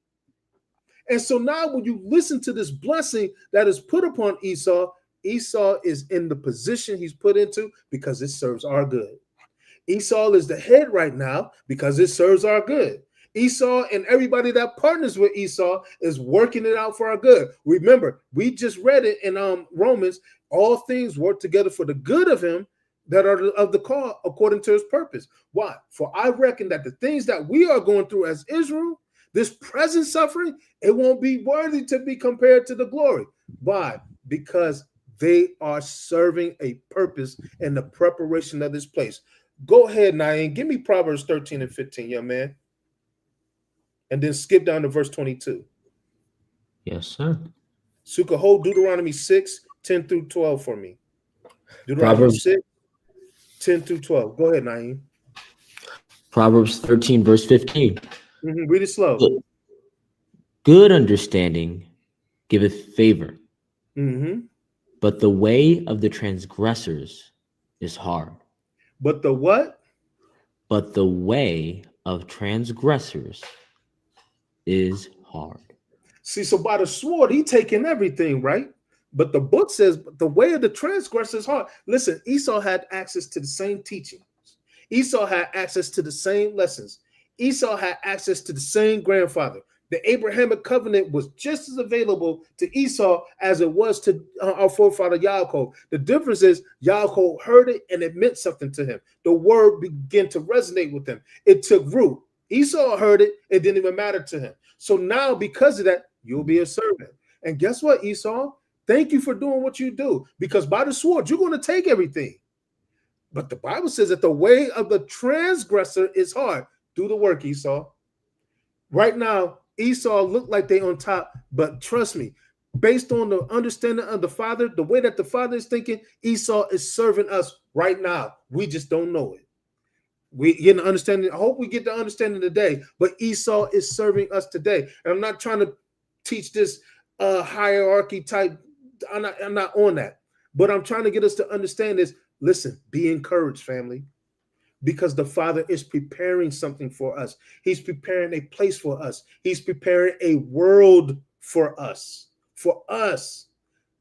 And so now when you listen to this blessing that is put upon Esau, Esau is in the position he's put into because it serves our good. Esau is the head right now because it serves our good. Esau and everybody that partners with Esau is working it out for our good. Remember, we just read it in Romans, all things work together for the good of him that are of the call according to his purpose. Why? For I reckon that the things that we are going through as Israel, this present suffering, it won't be worthy to be compared to the glory. Why? Because they are serving a purpose in the preparation of this place. Go ahead, Naeem. Give me Proverbs 13 and 15, young man. And then skip down to verse 22. Yes, sir. Suka, hold Deuteronomy 6, 10 through 12 for me. Deuteronomy Proverbs 6, 10 through 12. Go ahead, Naeem. Proverbs 13, verse 15. Read it slow. Good understanding giveth favor, but the way of the transgressors is hard. But the what? But the way of transgressors is hard. See, so by the sword, he taking everything, right? But the book says the way of the transgressor is hard. Listen, Esau had access to the same teachings. Esau had access to the same lessons. Esau had access to the same grandfather. The Abrahamic covenant was just as available to Esau as it was to our forefather Yaakov. The difference is Yaakov heard it and it meant something to him. The word began to resonate with him. It took root. Esau heard it. It didn't even matter to him. So now because of that, you'll be a servant. And guess what, Esau? Thank you for doing what you do, because by the sword, you're going to take everything. But the Bible says that the way of the transgressor is hard. Do the work, Esau. Right now, Esau look like they on top, but trust me, based on the understanding of the Father, the way that the Father is thinking, Esau is serving us right now. We just don't know it. We get an understanding. I hope we get the understanding today, but Esau is serving us today. And I'm not trying to teach this hierarchy type. I'm not on that, but I'm trying to get us to understand this. Listen, be encouraged, family, because the Father is preparing something for us. He's preparing a place for us. He's preparing a world for us. For us.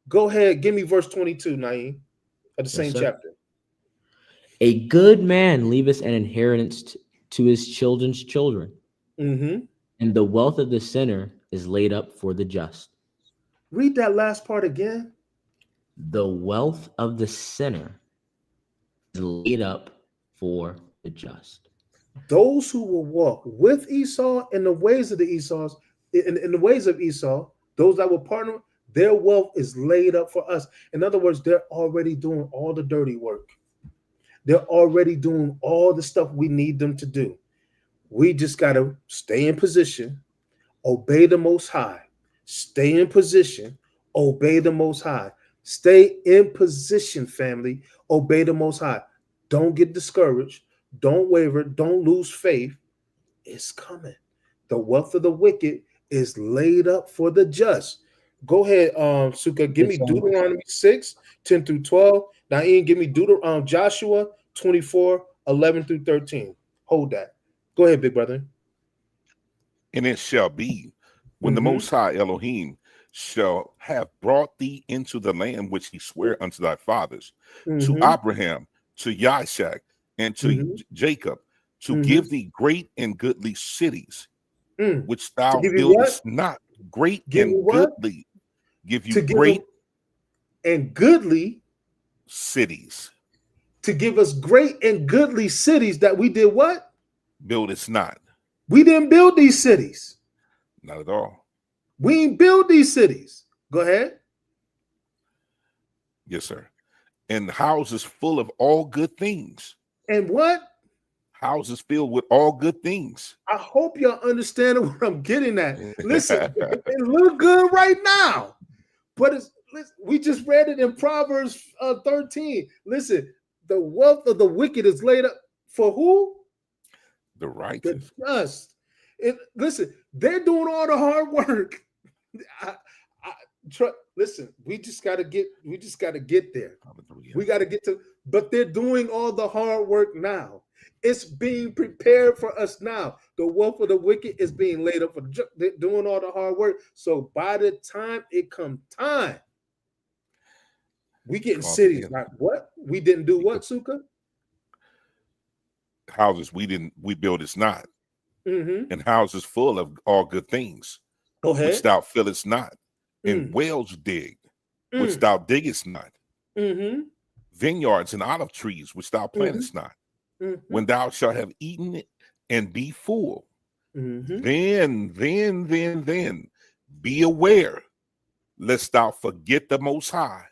Go ahead. Give me verse 22, Naeem, of the same chapter. A good man leaveth an inheritance to his children's children, and the wealth of the sinner is laid up for the just. Read that last part again. The wealth of the sinner is laid up for the just. Those who will walk with Esau in the ways of the Esau's, in the ways of Esau, those that will partner, Their wealth is laid up for us. In other words, they're already doing all the dirty work. They're already doing all the stuff we need them to do. We just got to stay in position, obey the Most High. Stay in position, obey the Most High. Stay in position, family. Obey the Most High. Don't get discouraged. Don't waver. Don't lose faith. It's coming. The wealth of the wicked is laid up for the just. Go ahead, Suka. Give me Deuteronomy 6, 10 through 12. Naeem, give me Joshua 24, 11 through 13. Hold that. Go ahead, big brother. And it shall be when the Most High Elohim shall have brought thee into the land which he sware unto thy fathers, to Abraham, to Isaac, and to Jacob, to give thee great and goodly cities, which thou buildest not. Great and goodly. Give you great and goodly cities. To give us great and goodly cities that we did what? Buildest not. We didn't build these cities. Not at all. We ain't build these cities. Go ahead. Yes, sir. And houses full of all good things. And what? Houses filled with all good things. I hope y'all understand what I'm getting at. Listen, it look good right now, but we just read it in Proverbs 13. Listen, the wealth of the wicked is laid up for who? The righteous. The just. Listen, they're doing all the hard work. Listen, we just got to get there. We got to get to, but they're doing all the hard work now. It's being prepared for us now. The wealth of the wicked is being laid up for doing all the hard work. So by the time it comes time, we getting cities like what? We didn't do what, Suka? Houses we build is not. And houses full of all good things. Go ahead. Which thou fillest not. And wells digged, which thou diggest not. Vineyards and olive trees, which thou plantest not. When thou shalt have eaten it and be full, then be aware, lest thou forget the Most High,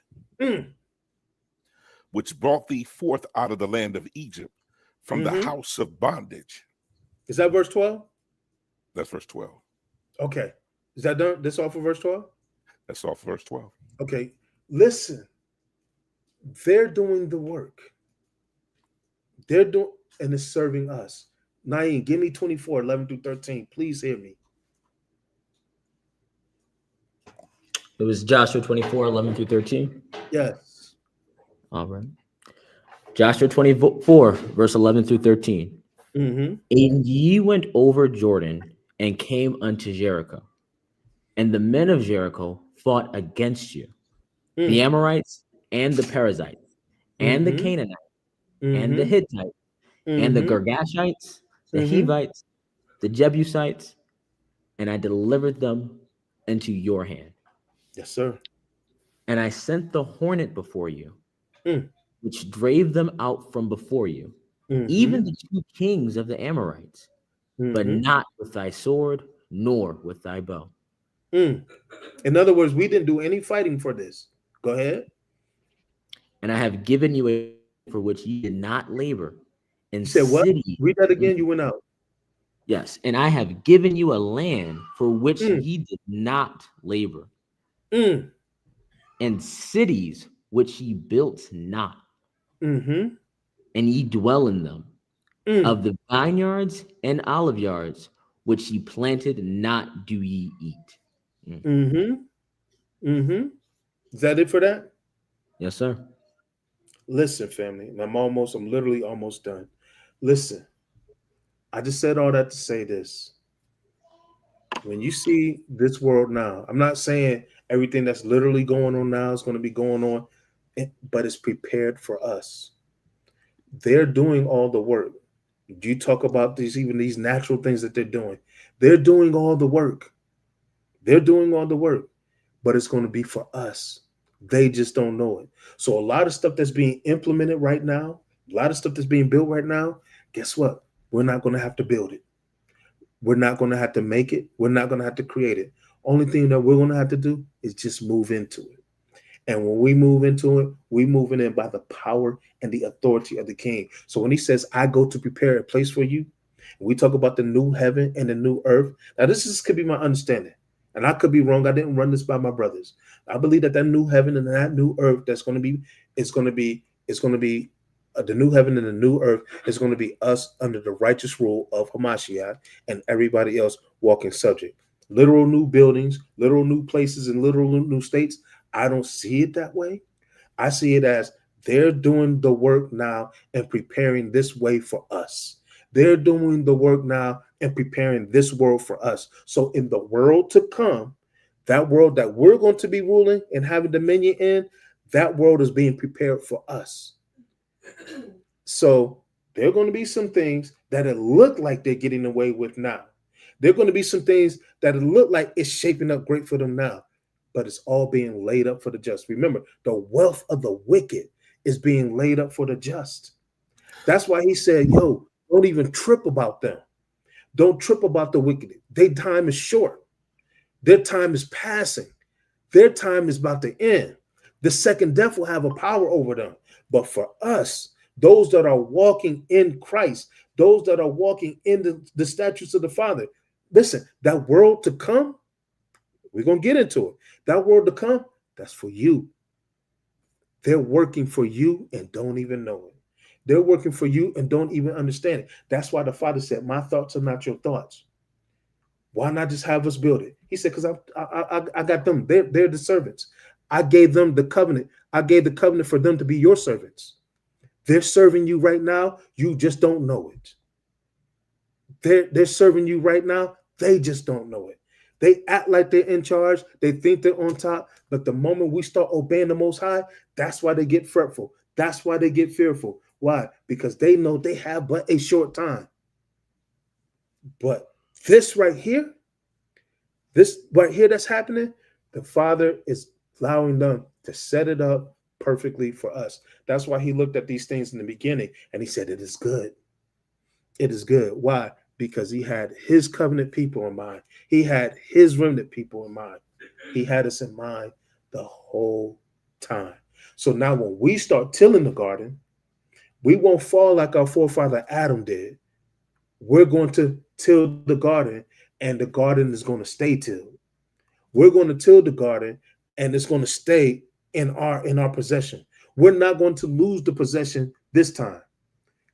which brought thee forth out of the land of Egypt, from the house of bondage. Is that verse 12? That's verse 12. Okay. Is that done? This all for verse 12? That's all for verse 12. Okay. Listen, they're doing the work. They're doing, and it's serving us. Naeem, give me 24, 11 through 13. Please hear me. It was Joshua 24, 11 through 13? Yes. All right. Joshua 24, verse 11 through 13. And ye went over Jordan and came unto Jericho. And the men of Jericho fought against you, the Amorites and the Perizzites, and the Canaanites, and the Hittites, and the Girgashites, the Hivites, the Jebusites, and I delivered them into your hand. Yes, sir. And I sent the hornet before you, which drave them out from before you, even the two kings of the Amorites, but not with thy sword, nor with thy bow. In other words, we didn't do any fighting for this. Go ahead. And I have given you a for which ye did not labor. And you said what? Read that again. You went out. Yes. And I have given you a land for which ye did not labor. And cities which ye built not. And ye dwell in them. Of the vineyards and olive yards which ye planted not do ye eat. Is that it for that? Yes, sir. Listen, family. I'm literally almost done. Listen, I just said all that to say this. When you see this world now, I'm not saying everything that's literally going on now is going to be going on, but it's prepared for us. They're doing all the work. You talk about these natural things that they're doing. They're doing all the work. They're doing all the work, but it's going to be for us. They just don't know it. So a lot of stuff that's being implemented right now, a lot of stuff that's being built right now, guess what? We're not going to have to build it. We're not going to have to make it. We're not going to have to create it. Only thing that we're going to have to do is just move into it. And when we move into it, we moving in by the power and the authority of the King. So when he says, I go to prepare a place for you, we talk about the new heaven and the new earth. Now, could be my understanding, and I could be wrong. I didn't run this by my brothers. I believe that new heaven and that new earth the new heaven and the new earth is going to be us under the righteous rule of Hamashiach and everybody else walking subject. Literal new buildings, literal new places, and literal new states. I don't see it that way. I see it as they're doing the work now and preparing this way for us. They're doing the work now and preparing this world for us. So in the world to come, that world that we're going to be ruling and having dominion in, that world is being prepared for us. So there are going to be some things that it look like they're getting away with now. There are going to be some things that it look like it's shaping up great for them now, but it's all being laid up for the just. Remember, the wealth of the wicked is being laid up for the just. That's why he said, yo, don't even trip about them. Don't trip about the wicked. Their time is short. Their time is passing. Their time is about to end. The second death will have a power over them. But for us, those that are walking in Christ, those that are walking in the statutes of the Father, listen, that world to come, we're going to get into it. That world to come, that's for you. They're working for you and don't even know it. They're working for you and don't even understand it. That's why the Father said, my thoughts are not your thoughts. Why not just have us build it? He said, because I got them. They're the servants. I gave them the covenant. I gave the covenant for them to be your servants. They're serving you right now. You just don't know it. They're serving you right now. They just don't know it. They act like they're in charge. They think they're on top. But the moment we start obeying the Most High, that's why they get fretful. That's why they get fearful. Why? Because they know they have but a short time. But this right here that's happening, the Father is allowing them to set it up perfectly for us. That's why he looked at these things in the beginning and he said, it is good. It is good. Why? Because he had his covenant people in mind. He had his remnant people in mind. He had us in mind the whole time. So now when we start tilling the garden, we won't fall like our forefather Adam did. We're going to till the garden and the garden is going to stay tilled. We're going to till the garden and it's going to stay in our possession. We're not going to lose the possession this time.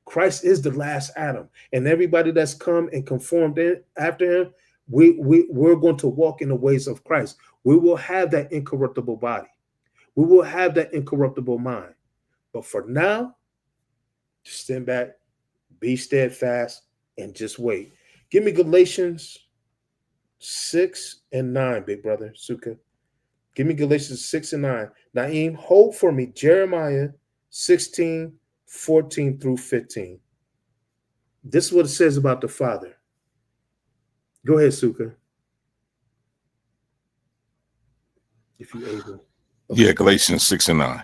Christ is the last Adam, and everybody that's come and conformed in after him, we're going to walk in the ways of Christ. We will have that incorruptible body. We will have that incorruptible mind. But for now, just stand back, be steadfast, and just wait. Give me Galatians 6 and 9, big brother, Sukkah. Give me Galatians 6 and 9. Naeem, hold for me Jeremiah 16, 14 through 15. This is what it says about the Father. Go ahead, Sukkah. If you're able. Okay. Yeah, Galatians 6 and 9.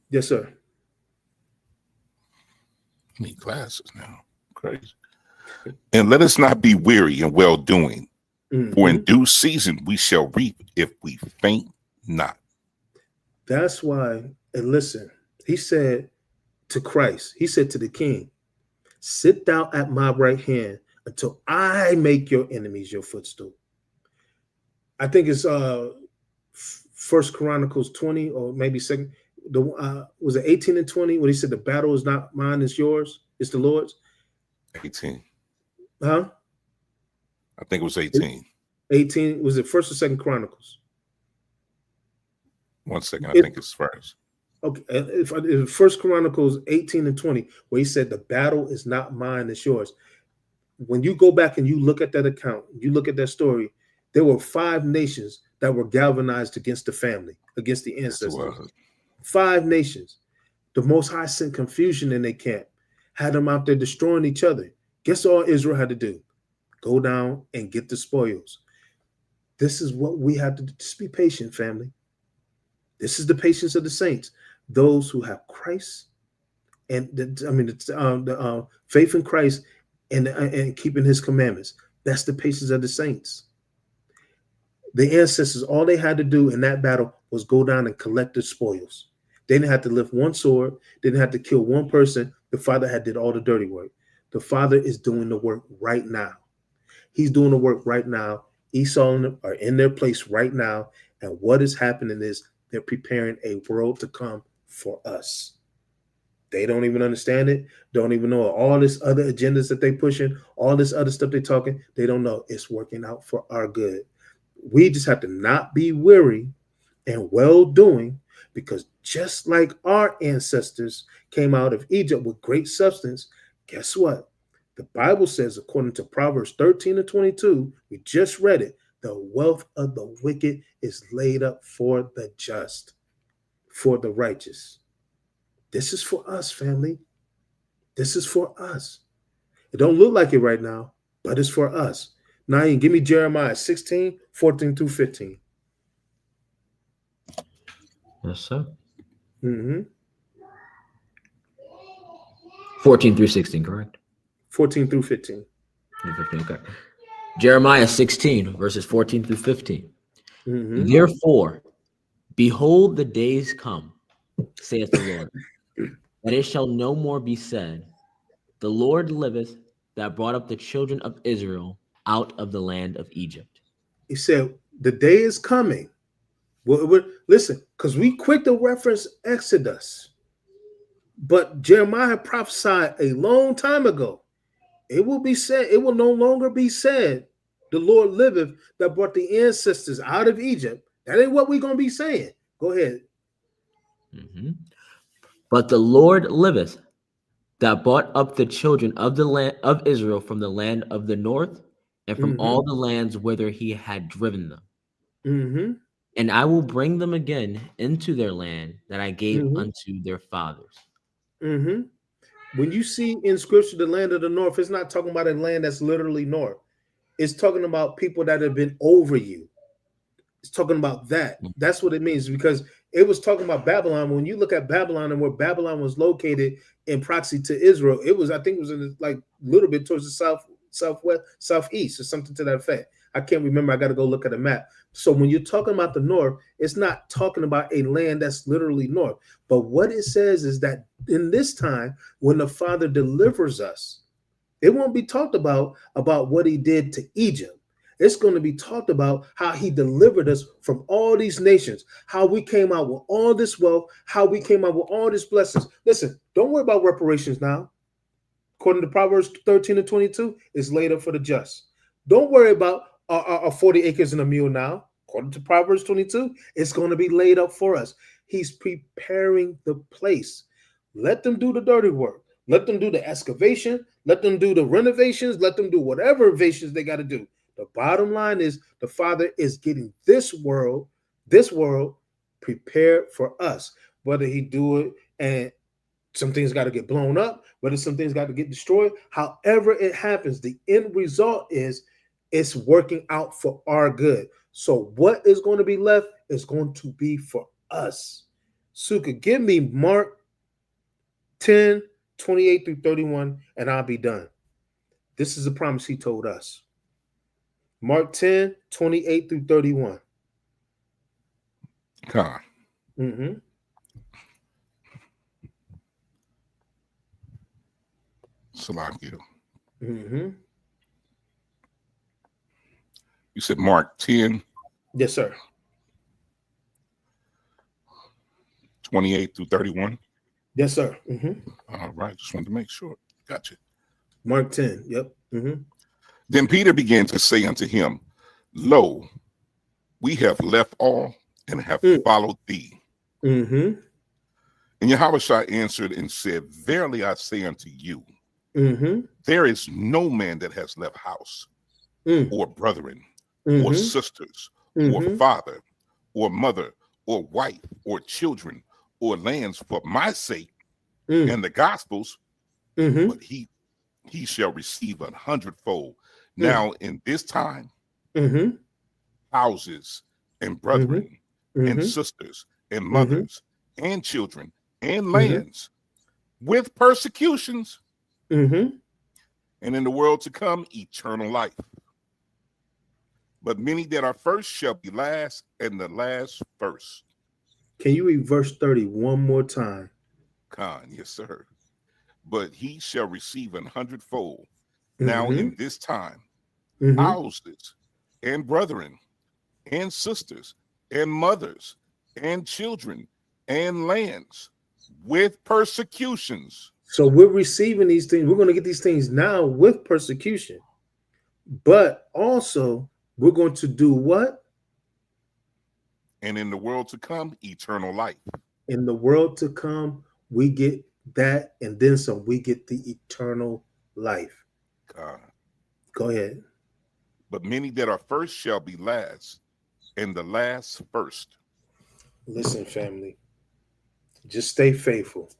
Yes, sir. I need glasses now. Crazy. And let us not be weary in well-doing, for in due season we shall reap if we faint not. That's why, and listen, he said to Christ, he said to the King, sit thou at my right hand until I make your enemies your footstool. I think it's First Chronicles 20 or maybe second. Was it 18 and 20 when he said the battle is not mine, it's yours, it's the Lord's? 18. Huh? I think it was 18. 18. Was it First or Second Chronicles? 1 second. I think it's first. Okay. If First Chronicles 18 and 20, where he said the battle is not mine, it's yours. When you go back and you look at that account, you look at that story, there were 5 nations that were galvanized against the family, against the ancestors. 5 nations. The Most High sent confusion in their camp, had them out there destroying each other. Guess all Israel had to do? Go down and get the spoils. This is what we have to do. Just be patient, family. This is the patience of the saints, those who have Christ and the faith in Christ and keeping his commandments. That's the patience of the saints. The ancestors, all they had to do in that battle was go down and collect the spoils. They didn't have to lift one sword. They didn't have to kill one person. The Father had did all the dirty work. The Father is doing the work right now. He's doing the work right now. Esau and them are in their place right now. And what is happening is they're preparing a world to come for us. They don't even understand it. Don't even know all this other agendas that they pushing, all this other stuff they talking. They don't know it's working out for our good. We just have to not be weary and well-doing, because just like our ancestors came out of Egypt with great substance, guess what? The Bible says, according to Proverbs 13:22, we just read it, the wealth of the wicked is laid up for the just, for the righteous. This is for us, family. This is for us. It don't look like it right now, but it's for us. Now you give me Jeremiah 16:14-15. Yes, sir. 14-16, correct? 14-15. 15, okay. Jeremiah 16, verses 14-15. Therefore, behold, the days come, saith the Lord, that it shall no more be said, the Lord liveth, that brought up the children of Israel out of the land of Egypt. He said, the day is coming. Well, listen, because we quick to reference Exodus, but Jeremiah prophesied a long time ago. It will be said, it will no longer be said, the Lord liveth, that brought the ancestors out of Egypt. That ain't what we're going to be saying. Go ahead. But the Lord liveth, that brought up the children of the land of Israel from the land of the north, and from all the lands whither he had driven them. And I will bring them again into their land that I gave unto their fathers. When you see in scripture the land of the north, it's not talking about a land that's literally north. It's talking about people that have been over you. It's talking about that. That's what it means, because it was talking about Babylon. When you look at Babylon and where Babylon was located in proxy to Israel, it was, I think it was in like a little bit towards the southwest, southeast, or something to that effect. I can't remember. I got to go look at a map. So when you're talking about the north, it's not talking about a land that's literally north. But what it says is that in this time, when the Father delivers us, it won't be talked about what he did to Egypt. It's going to be talked about how he delivered us from all these nations, how we came out with all this wealth, how we came out with all these blessings. Listen, don't worry about reparations now. According to Proverbs 13:22, it's laid up for the just. Don't worry about 40 acres and a mule now. According to Proverbs 22, it's going to be laid up for us. He's preparing the place. Let them do the dirty work. Let them do the excavation. Let them do the renovations. Let them do whatever renovations they got to do. The bottom line is the Father is getting this world prepared for us. Whether he do it and some things got to get blown up, whether some things got to get destroyed, however it happens, the end result is it's working out for our good. So what is going to be left is going to be for us. Suka, give me Mark 10:28-31, and I'll be done. This is a promise he told us. Mark 10:28-31. God. Salakia. You said Mark 10. Yes, sir. 28-31. Yes, sir. All right. Just wanted to make sure. Gotcha. Mark 10. Yep. Then Peter began to say unto him, Lo, we have left all and have followed thee. And Yahushua answered and said, Verily I say unto you, there is no man that has left house, or brethren, or sisters, or father, or mother, or wife, or children, or lands for my sake and the gospel's, but he shall receive 100-fold. Now in this time, houses and brethren and sisters and mothers and children and lands with persecutions, and in the world to come, eternal life. But many that are first shall be last, and the last first. Can you read verse 30 one more time? Khan, yes, sir. But he shall receive 100-fold. Now in this time, houses and brethren and sisters and mothers and children and lands with persecutions. So we're receiving these things. We're going to get these things now with persecution. But also, we're going to do what? And in the world to come, eternal life. In the world to come, we get that, and then some. We get the eternal life. Go ahead. But many that are first shall be last, and the last first. Listen, family. Just stay faithful.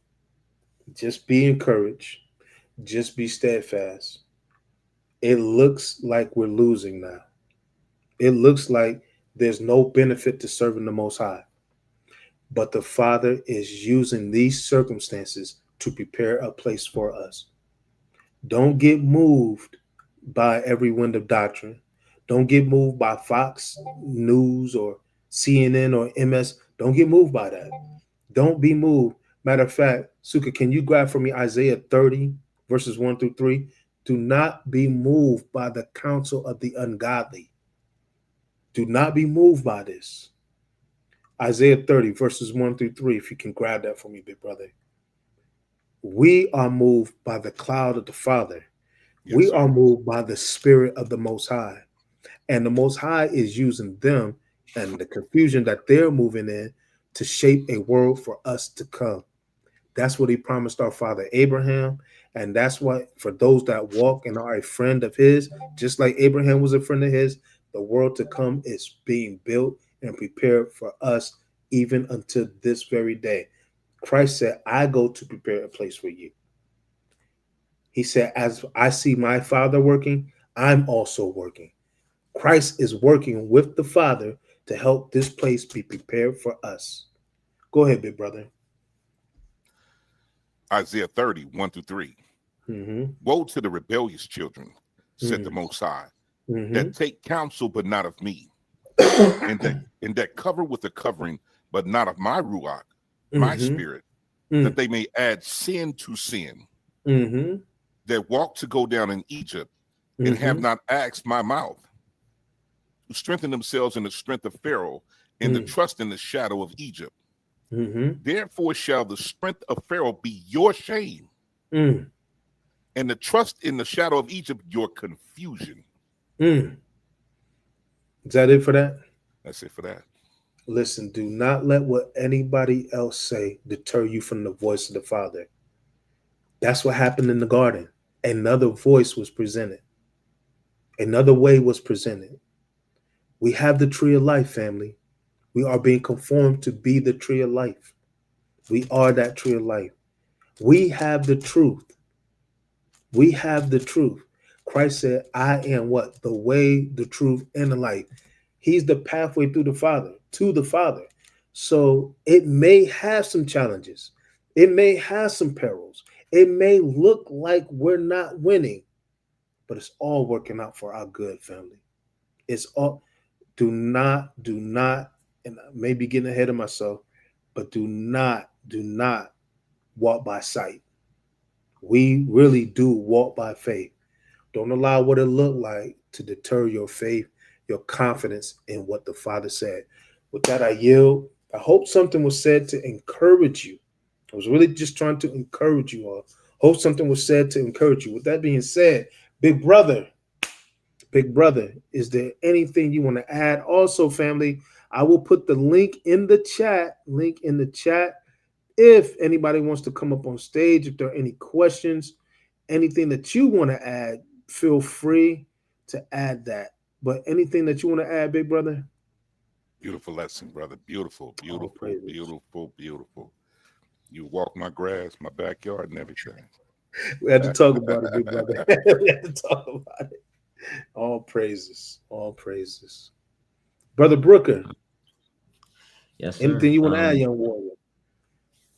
Just be encouraged. Just be steadfast. It looks like we're losing now. It looks like there's no benefit to serving the Most High. But the Father is using these circumstances to prepare a place for us. Don't get moved by every wind of doctrine. Don't get moved by Fox News or CNN or MS. Don't get moved by that. Don't be moved. Matter of fact, Suka, can you grab for me Isaiah 30, verses 1 through 3? Do not be moved by the counsel of the ungodly. Do not be moved by this. Isaiah 30, verses 1 through 3, if you can grab that for me, big brother. We are moved by the cloud of the Father. Yes, we are moved by the Spirit of the Most High. And the Most High is using them and the confusion that they're moving in to shape a world for us to come. That's what he promised our father Abraham. And that's what, for those that walk and are a friend of his, just like Abraham was a friend of his, the world to come is being built and prepared for us even until this very day. Christ said, I go to prepare a place for you. He said, as I see my Father working, I'm also working. Christ is working with the Father to help this place be prepared for us. Go ahead, big brother. Isaiah 30, 1 through 3. Woe to the rebellious children, said the Most High, that take counsel, but not of me, and that cover with a covering, but not of my Ruach, my spirit, that they may add sin to sin, that walk to go down in Egypt, and have not asked my mouth, to strengthen themselves in the strength of Pharaoh, and to trust in the shadow of Egypt. Therefore shall the strength of Pharaoh be your shame, and the trust in the shadow of Egypt your confusion. Is that it for that? That's it for that. Listen, do not let what anybody else say deter you from the voice of the Father. That's what happened in the garden. Another voice was presented. Another way was presented. We have the tree of life, family. We are being conformed to be the tree of life. We are that tree of life. We have the truth. We have the truth. Christ said, I am what? The way, the truth, and the life. He's the pathway through the Father, to the Father. So it may have some challenges. It may have some perils. It may look like we're not winning, but it's all working out for our good, family. It's all, do not, and I may be getting ahead of myself, but do not walk by sight. We really do walk by faith. Don't allow what it looked like to deter your faith, your confidence in what the Father said. With that, I yield. I hope something was said to encourage you. I was really just trying to encourage you all. Hope something was said to encourage you. With that being said, big brother, is there anything you want to add? Also, family, I will put the link in the chat. If anybody wants to come up on stage, if there are any questions, anything that you want to add, feel free to add that. But anything that you want to add, big brother? Beautiful lesson, brother. Beautiful. You walk my grass, my backyard, and everything. We had to talk about it, big brother. We had to talk about it. All praises. Brother Brooker. Yes, sir. Anything you want to add, young warrior?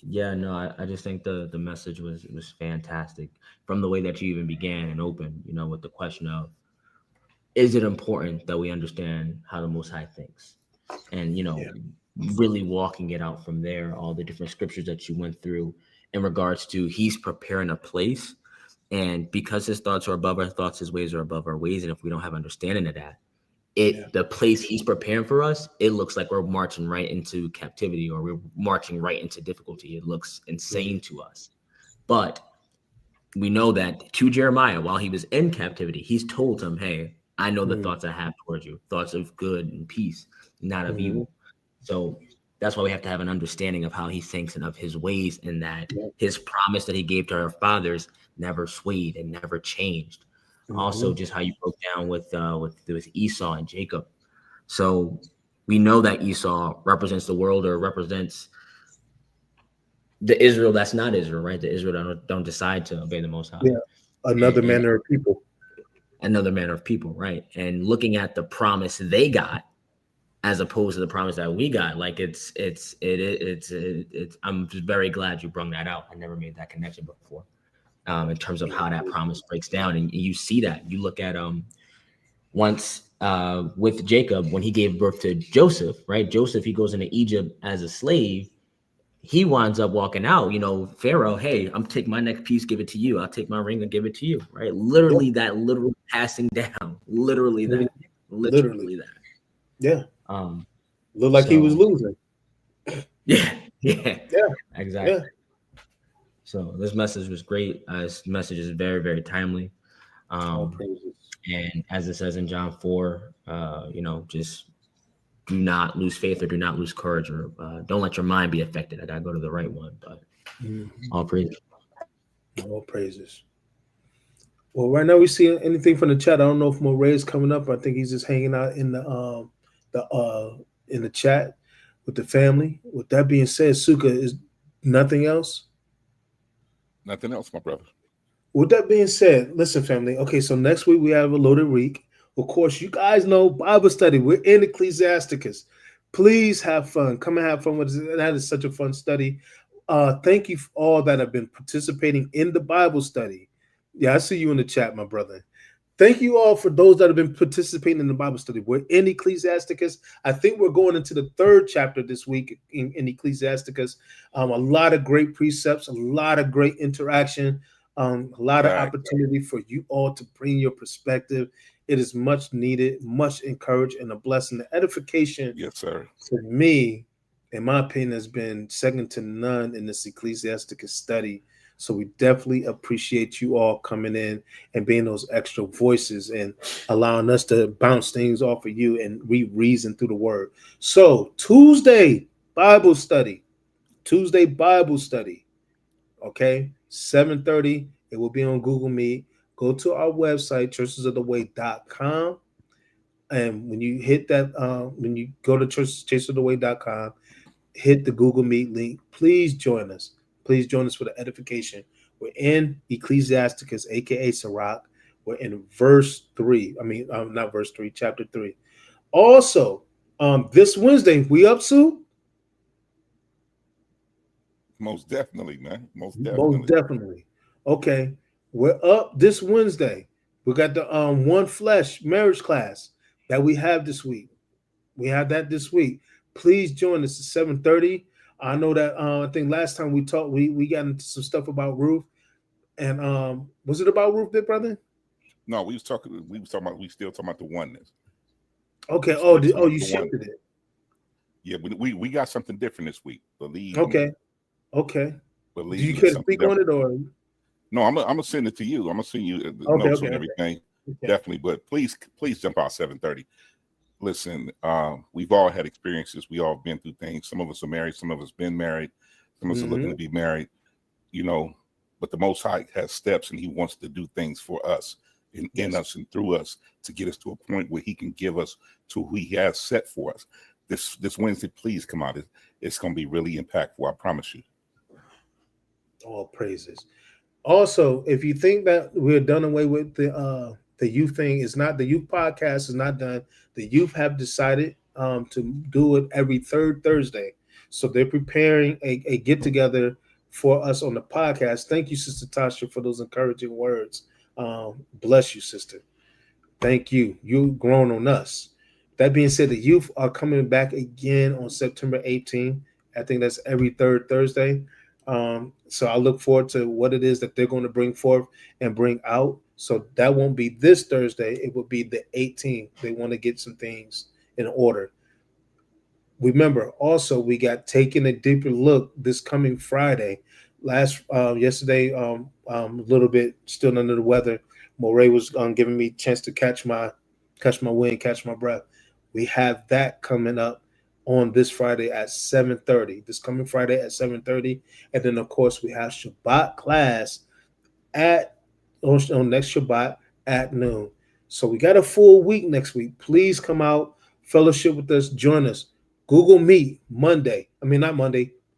Yeah, no, I just think the message was fantastic from the way that you even began and opened, with the question of is it important that we understand how the Most High thinks? And, really walking it out from there, all the different scriptures that you went through in regards to he's preparing a place. And because his thoughts are above our thoughts, his ways are above our ways. And if we don't have understanding of that, the place he's preparing for us, it looks like we're marching right into captivity, or we're marching right into difficulty. It looks insane to us. But we know that to Jeremiah, while he was in captivity, he's told him, hey, I know the thoughts I have towards you, thoughts of good and peace, not of evil. So that's why we have to have an understanding of how he thinks and of his ways, and that his promise that he gave to our fathers never swayed and never changed. Also, just how you broke down with Esau and Jacob. So we know that Esau represents the world, or represents the Israel that's not Israel, right? The Israel that don't decide to obey the Most High. Yeah, another manner of people. Another manner of people, right? And looking at the promise they got, as opposed to the promise that we got, like it's. I'm just very glad you brought that out. I never made that connection before, in terms of how that promise breaks down, and you see that. You look at once with Jacob, when he gave birth to Joseph, right? Joseph, he goes into Egypt as a slave. He winds up walking out. Pharaoh, hey, I'm taking my next piece, give it to you. I'll take my ring and give it to you, right? Literally, that literal passing down. Literally that. Literally that. Yeah. Looked like he was losing. Yeah, exactly. Yeah. So this message was great. This message is very, very timely. And as it says in John 4, just do not lose faith, or do not lose courage, or don't let your mind be affected. I gotta go to the right one, but all praises. All praises. Well, right now we see anything from the chat. I don't know if Moray is coming up. I think he's just hanging out in the chat with the family. With that being said, Suka, is nothing else? Nothing else, my brother. With that being said, listen, family. Okay, so next week we have a loaded week. Of course, you guys know Bible study. We're in Ecclesiasticus. Please have fun. Come and have fun with it. That is such a fun study. Thank you for all that have been participating in the Bible study. Yeah, I see you in the chat, my brother. Thank you all for those that have been participating in the Bible study. We're in Ecclesiasticus. I think we're going into the 3rd chapter this week in Ecclesiasticus. A lot of great precepts, a lot of great interaction, a lot of opportunity for you all to bring your perspective. It is much needed, much encouraged, and a blessing. The edification, yes, sir, for me, in my opinion, has been second to none in this Ecclesiasticus study. So we definitely appreciate you all coming in and being those extra voices and allowing us to bounce things off of you and reason through the word. So Tuesday Bible study. Okay, 7:30. It will be on Google Meet. Go to our website, churchesoftheway.com. And when you hit that, when you go to churchesoftheway.com, hit the Google Meet link. Please join us. Please join us for the edification. We're in Ecclesiasticus, aka Sirach. We're in verse 3. Not verse 3, chapter 3. Also, this Wednesday, we up, Sue? Most definitely, man. Most definitely. Okay. We're up this Wednesday. We got the One Flesh marriage class that we have this week. We have that this week. Please join us at 7:30. I know that I think last time we talked, we got into some stuff about Ruth. And was it about Ruth, big brother? No, we still talking about the oneness. Okay. You shifted it. Yeah, we got something different this week. Believe. Okay. Believe. Do you care to speak on it, or? No, I'm gonna send it to you. I'm gonna send you the notes and everything. Okay. Definitely, but please jump out 7:30. Listen, we've all had experiences. We all been through things. Some of us are married. Some of us been married. Some of us are looking to be married. But the Most High has steps, and He wants to do things for us, in us and through us, to get us to a point where He can give us to who He has set for us. This Wednesday, please come out. It's going to be really impactful. I promise you. All praises. Also, if you think that we're done away with the youth thing, it's not. The youth podcast is not done. The youth have decided to do it every 3rd Thursday. So they're preparing a get together for us on the podcast. Thank you, Sister Tasha, for those encouraging words. Bless you, sister. Thank you. You've grown on us. That being said, the youth are coming back again on September 18th. I think that's every third Thursday. So I look forward to what it is that they're going to bring forth and bring out. So that won't be this Thursday. It will be the 18th. They want to get some things in order. Remember, also, we got Taking a Deeper Look this coming Friday. Yesterday, a little bit still under the weather. Moray was giving me a chance to catch my wind, catch my breath. We have that coming up on this Friday at 7:30. This coming Friday at 7:30, and then of course we have Shabbat class on next Shabbat at noon. So we got a full week next week. Please come out, fellowship with us, join us. Google Meet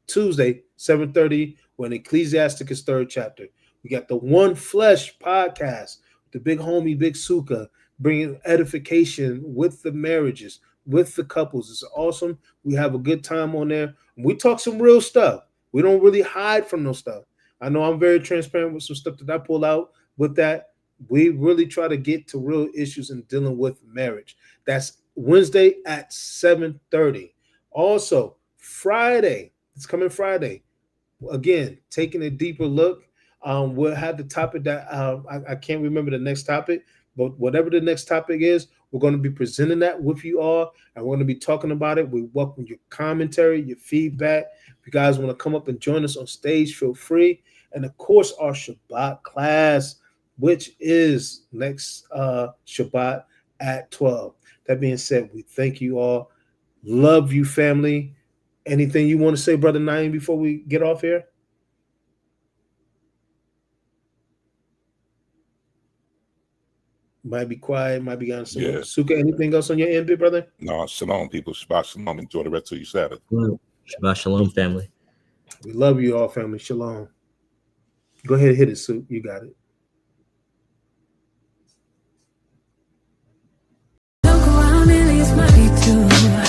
Tuesday, 7:30, when Ecclesiasticus 3rd chapter. We got the One Flesh podcast, the big homie, Big Suka, bringing edification with the marriages, with the couples. It's awesome. We have a good time on there. We talk some real stuff. We don't really hide from no stuff. I know I'm very transparent with some stuff that I pull out with that. We really try to get to real issues in dealing with marriage. That's Wednesday at 7:30. Also, Friday, it's coming Friday. Again, Taking a Deeper Look. We'll have the topic that I can't remember the next topic, but whatever the next topic is, we're going to be presenting that with you all, and we're going to be talking about it. We welcome your commentary, your feedback. If you guys want to come up and join us on stage, feel free. And of course, our Shabbat class, which is next Shabbat at 12. That being said, we thank you all. Love you, family. Anything you want to say, Brother Naeem, before we get off here? Might be quiet, might be on some. Yeah. Suka, anything else on your end, big brother? No, shalom, people. Shabbat shalom. Enjoy the rest of your Sabbath. Shabbat shalom, family. We love you all, family. Shalom. Go ahead, hit it, Suk. You got it. Look around, it is mighty too.